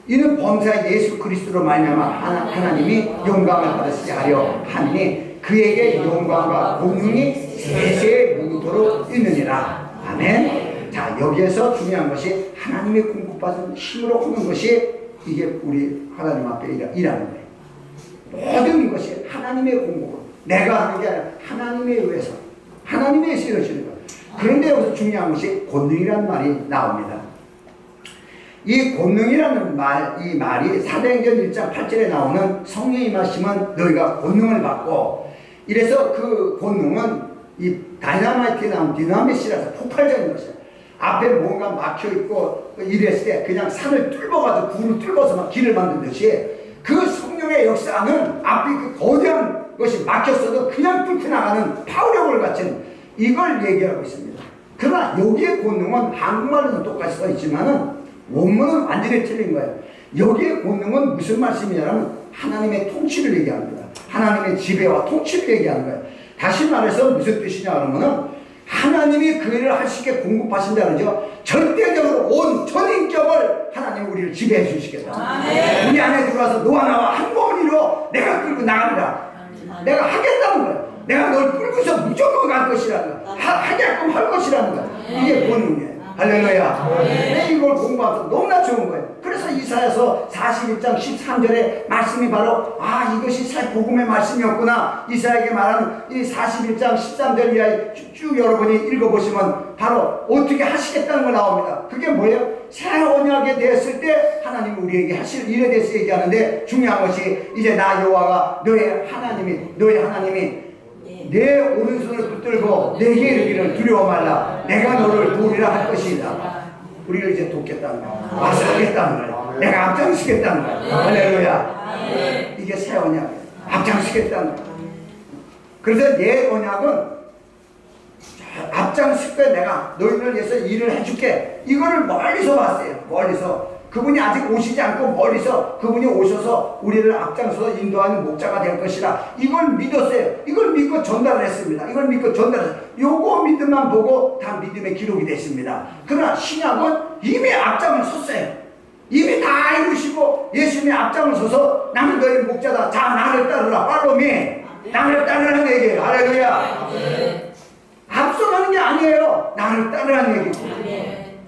이는 범사 예수 그리스도로 말미암아 하나님이 영광을 받으시게 하려 하니 그에게 영광과 공능이 세세에 묻도록 있느니라. 아멘. 자, 여기에서 중요한 것이 하나님의 공급받은 힘으로 하는 것이 이게 우리 하나님 앞에 일하는 거예요. 모든 것이 하나님의 공급을 내가 하는 게 아니라 하나님에 의해서, 하나님에 의해서 이루어지는 거예요. 그런데 여기서 중요한 것이 권능이라는 말이 나옵니다. 이 권능이라는 말, 이 말이 사도행전 1장 8절에 나오는 성령의 임하심은 너희가 권능을 받고, 이래서 그 권능은 이 다이나마이트에 나온 디나밋이라서 폭발적인 것이에요. 앞에 뭔가 막혀있고 이랬을 때 그냥 산을 뚫어가지고 굴을 뚫어서 막 길을 만든 듯이 그 성령의 역사는 앞에 그 거대한 것이 막혔어도 그냥 뚫고 나가는 파워력을 갖춘 이걸 얘기하고 있습니다. 그러나 여기에 권능은 한국말로는 똑같이 써 있지만은 원문은 완전히 틀린 거예요. 여기에 권능은 무슨 말씀이냐면 하나님의 통치를 얘기합니다. 하나님의 지배와 통치를 얘기하는 거예요. 다시 말해서 무슨 뜻이냐 그러면은 하나님이 그 일을 할 수 있게 공급하신다는 거죠. 절대적으로 온 전인격을 하나님이 우리를 지배해 주시겠다. 아멘. 우리 안에 들어와서 너와 나와 한 몸을 이루어 내가 끌고 나갑니다. 내가 하겠다는 거예요. 내가 널 끌고서 무조건 갈 것이라는 거예요. 하게끔 할 것이라는 거예요. 이게 권능이에요. 할렐루야. 내 이걸 공부하면서 너무나 좋은 거예요. 그래서 이사야서 41장 13절에 말씀이 바로 이것이 새 복음의 말씀이었구나. 이사야에게 말하는 이 41장 13절 이하에 쭉 여러분이 읽어보시면 바로 어떻게 하시겠다는 거 나옵니다. 그게 뭐예요? 새 언약에 대했을 때 하나님이 우리에게 하실 일에 대해서 얘기하는데, 중요한 것이 이제 나 여호와가 너의 하나님이 내 오른손을 붙들고 내게 이르기를 두려워 말라. 내가 너를 도우리라 할 것이다. 우리를 이제 돕겠다는 거야. 와서 하겠다는 거야. 내가 앞장서겠다는 거야. 할렐루야. 이게 새 언약이야. 앞장서겠다는 거야. 그래서 내 언약은 앞장설 때 내가 너희를 위해서 일을 해줄게. 이거를 멀리서 봤어요. 멀리서 그분이 아직 오시지 않고 멀리서 그분이 오셔서 우리를 앞장서서 인도하는 목자가 될 것이라 이걸 믿었어요. 이걸 믿고 전달을 했습니다. 이걸 믿고 전달을 했어요. 요거 믿음만 보고 다 믿음의 기록이 됐습니다. 그러나 신약은 이미 앞장을 섰어요. 이미 다 이루시고 예수님이 앞장을 서서 나는 너희 목자다. 자, 나를 따르라. 팔로미. 나를 따르라는 얘기예요. 할렐루야. 앞서가는 게 아니에요. 나를 따르라는 얘기죠.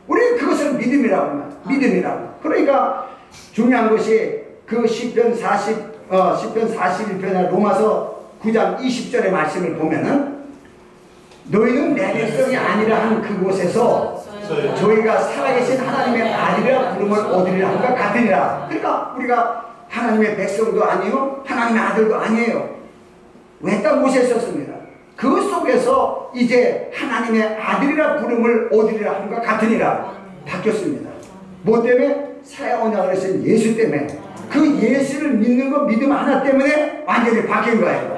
우리는 그것을 믿음이라고 합니다. 믿음이라고. 그러니까 중요한 것이 그 시편 41편의 로마서 9장 20절의 말씀을 보면은 너희는 내 백성이 아니라 한 그곳에서 저희가 살아계신 하나님의 아들이라 부름을 얻으리라 함과 같으니라. 그러니까 우리가 하나님의 백성도 아니요 하나님의 아들도 아니에요. 외딴 곳에 있었습니다. 그 속에서 이제 하나님의 아들이라 부름을 얻으리라 함과 같으니라 바뀌었습니다. 뭐 때문에? 새 언약을 하신 예수 때문에. 그 예수를 믿는 거 믿음 하나 때문에 완전히 바뀐 거예요.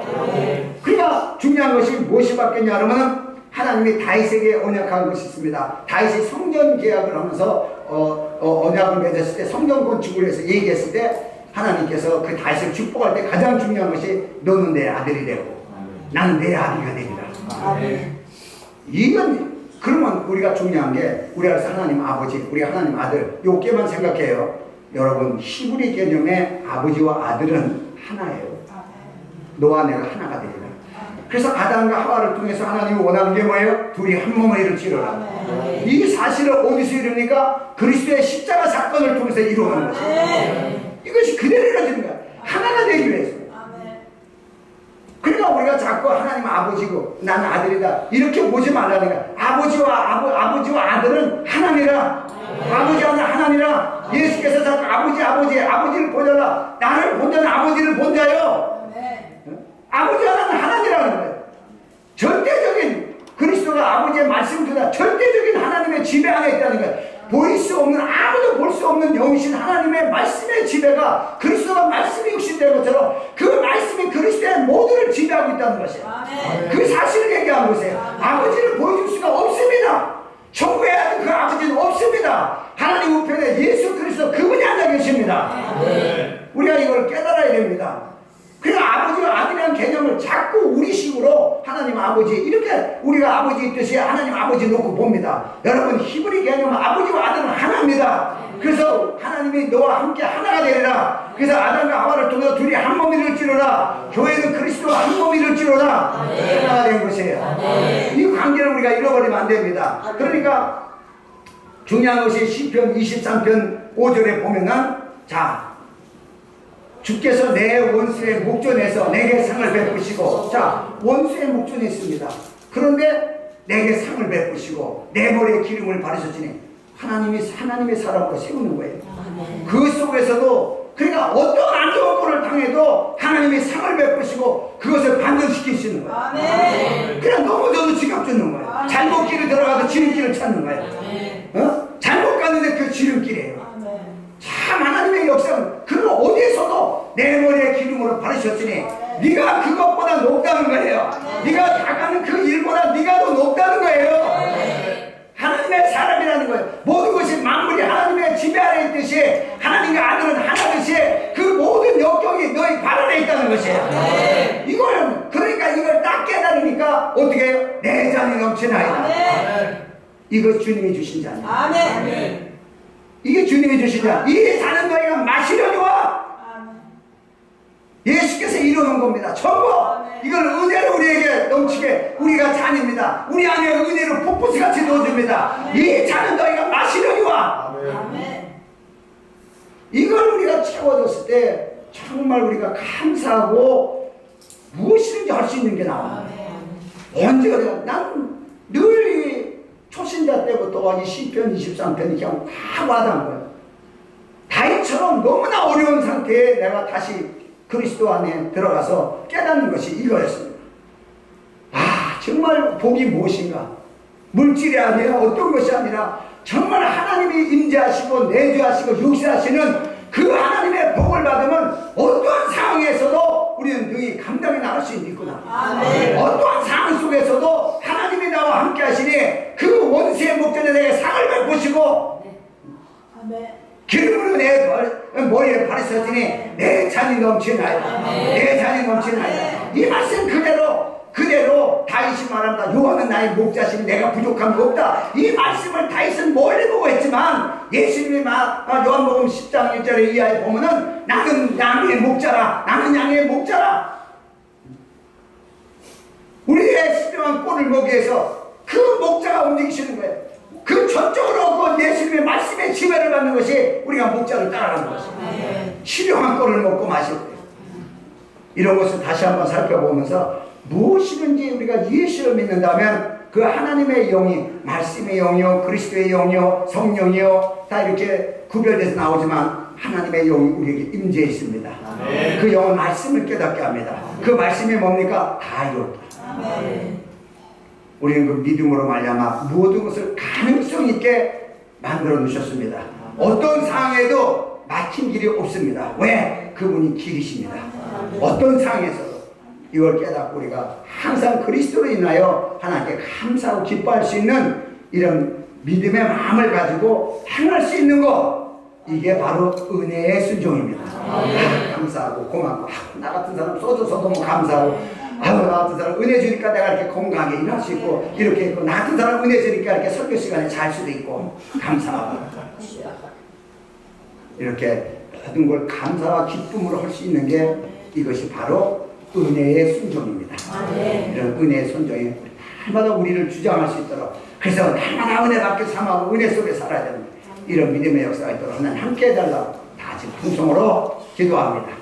그러니까 중요한 것이 무엇이 바뀌었냐 그러면 하나님이 다윗에게 언약한 것이 있습니다. 다윗이 성전 계약을 하면서 언약을 맺었을 때 성전 건축을 해서 얘기했을 때 하나님께서 그 다윗을 축복할 때 가장 중요한 것이 너는 내 아들이 되고 나는 내 아들이가 되리라. 이건 그러면 우리가 중요한 게 우리가 하나님 아버지, 우리 하나님 아들 요게만 생각해요. 여러분 히브리 개념의 아버지와 아들은 하나예요. 너와 내가 하나가 되리라. 그래서 아담과 하와를 통해서 하나님이 원하는 게 뭐예요? 둘이 한 몸을 이루치려라. 이 사실을 어디서 이루니까 그리스도의 십자가 사건을 통해서 이루어가는 것이에요. 이것이 그대로 이루어지는 거야. 하나가 되기 위해서. 그러니까 우리가 자꾸 하나님 아버지고 나는 아들이다 이렇게 보지 말라는 거야. 아버지와 아들은 하나니라. 아버지와 하나니라. 예수께서 자꾸 아버지를 보자라. 나를 본자는 아버지를 본자요. 아버지와 나는 하나니라는 거예요. 절대적인 그리스도가 아버지의 말씀보다 절대적인 하나님의 지배 안에 있다는 거예요. 보일 수 없는 아무도 볼 수 없는 영이신 하나님의 말씀의 지배가 그리스도가 말씀이 육신된 것처럼 그 말씀이 그리스도의 모두를 지배하고 있다는 것이에요. 그 사실을 얘기하는 것이에요. 아버지를 보여줄 수가 없습니다. 천국에 그 아버지는 없습니다. 하나님 우편에 예수 그리스도 그분이 앉아 계십니다. 우리가 이걸 깨달아야 됩니다. 그러니까 아버지와 아들이라는 개념을 자꾸 우리식으로 하나님 아버지 이렇게 우리가 아버지 뜻이 하나님 아버지 놓고 봅니다. 여러분 히브리 개념은 아버지와 아들은 하나입니다. 그래서 하나님이 너와 함께 하나가 되리라. 그래서 아담과 하와를 통해서 둘이 한 몸이 될지로라. 교회는 그리스도와 한 몸이 될지로라. 하나가 된 것이에요. 이 관계를 우리가 잃어버리면 안 됩니다. 그러니까 중요한 것이 시편 23편 5절에 보면은 자 주께서 내 원수의 목전에서 내게 상을 베푸시고 자 원수의 목전에 있습니다. 그런데 내게 상을 베푸시고 내 머리에 기름을 바르셨으니 하나님의 사람으로 세우는 거예요. 그 속에서도 그러니까 어떤 안 좋은 꼴을 당해도 하나님이 상을 베푸시고 그것을 반전시키시는 거예요. 그냥 넘어져도 지갑 주는 거예요. 잘못 길을 들어가서 지름길을 찾는 거예요. 잘못 가는데 그 지름길이에요. 참 하나님의 역사는 그 어디에서도 내 머리에 기름으로 바르셨으니 네가 그것보다 높다는 거예요. 네가 나가는 그 일보다 네가 더 높다는 거예요. 하나님의 사람이라는 거예요. 모든 것이 만물이 하나님의 지배 아래 있듯이 하나님과 아들은 하나듯이 그 모든 역경이 너희 발 안에 있다는 것이에요. 그러니까 이걸 딱 깨달으니까 어떻게 해요? 내 잔이 넘치나이다. 이것 주님이 주신 잔이에요. 이게 주님이 주신 잔. 이 잔은 너희가 마시려니와 예수께서 이루는 겁니다. 전부 이걸 은혜로 우리에게 넘치게 우리가 잔입니다. 우리 안에 은혜로 폭포수같이 넣어줍니다. 이 잔은 너희가 마시려니와 이걸 우리가 채워줬을 때 정말 우리가 감사하고 무엇이든지 할 수 있는 게 나와요. 언제가 돼요? 난 늘 초신자 때부터 이 시편 23편이 그냥 다 와닿은 거예요. 다윗처럼 너무나 어려운 상태에 내가 다시 그리스도 안에 들어가서 깨닫는 것이 이거였습니다. 아 정말 복이 무엇인가? 물질이 아니라 어떤 것이 아니라 정말 하나님이 임재하시고 내주하시고 육신하시는 그 하나님의 복을 받으면 어떠한 상황에서도 우리는 능히 감당해 나갈 수 있구나. 어떠한 상황 속에서도 하나님이 나와 함께 하시니 그 원수의 목전에 내게 상을 베푸시고 기름으로 내 머리에 바르셨으니 내 잔이 넘치나이다. 내 잔이 넘치나이다. 이 말씀 그대로 다윗이 말합니다. 여호와는 나의 목자시니 내가 부족한 거 없다. 이 말씀을 다윗은 멀리 보고 했지만 예수님이 요한복음 10장 1절에 이하에 보면은 나는 양의 목자라. 나는 양의 목자라. 우리의 필요한 꼴을 먹기 위해서 그 목자가 움직이시는 거예요. 그 전적으로 그 예수님의 말씀에 지배를 받는 것이 우리가 목자를 따라가는 것입니다. 필요한 꼴을 먹고 마실 거예요. 이런 것을 다시 한번 살펴보면서 무엇이든지 우리가 예수를 믿는다면 그 하나님의 영이 말씀의 영이요 그리스도의 영이요 성령이요 다 이렇게 구별돼서 나오지만 하나님의 영이 우리에게 임재해 있습니다. 그 영은 말씀을 깨닫게 합니다. 그 말씀이 뭡니까? 다 이롭다. 우리는 그 믿음으로 말미암아 모든 것을 가능성 있게 만들어 놓으셨습니다. 어떤 상황에도 막힌 길이 없습니다. 왜? 그분이 길이십니다. 어떤 상황에서도 이걸 깨닫고 우리가 항상 그리스도로 인하여 하나님께 감사하고 기뻐할 수 있는 이런 믿음의 마음을 가지고 행할 수 있는 것, 이게 바로 은혜의 순종입니다. 감사하고 고맙고 나 같은 사람 써줘서도 뭐 감사하고 나 같은 사람 은혜 주니까 내가 이렇게 건강하게 일할 수 있고 이렇게 있고 나 같은 사람 은혜 주니까 이렇게 설교 시간에 잘 수도 있고 감사하고 이렇게 모든 걸 감사와 기쁨으로 할 수 있는 게 이것이 바로 은혜의 순종입니다. 이런 은혜의 순종이 날마다 우리를 주장할 수 있도록 그래서 날마다 은혜 받게 삼하고 은혜 속에 살아야 됩니다. 이런 믿음의 역사가 있도록 하나님 함께 해달라고 다 지금 풍성으로 기도합니다.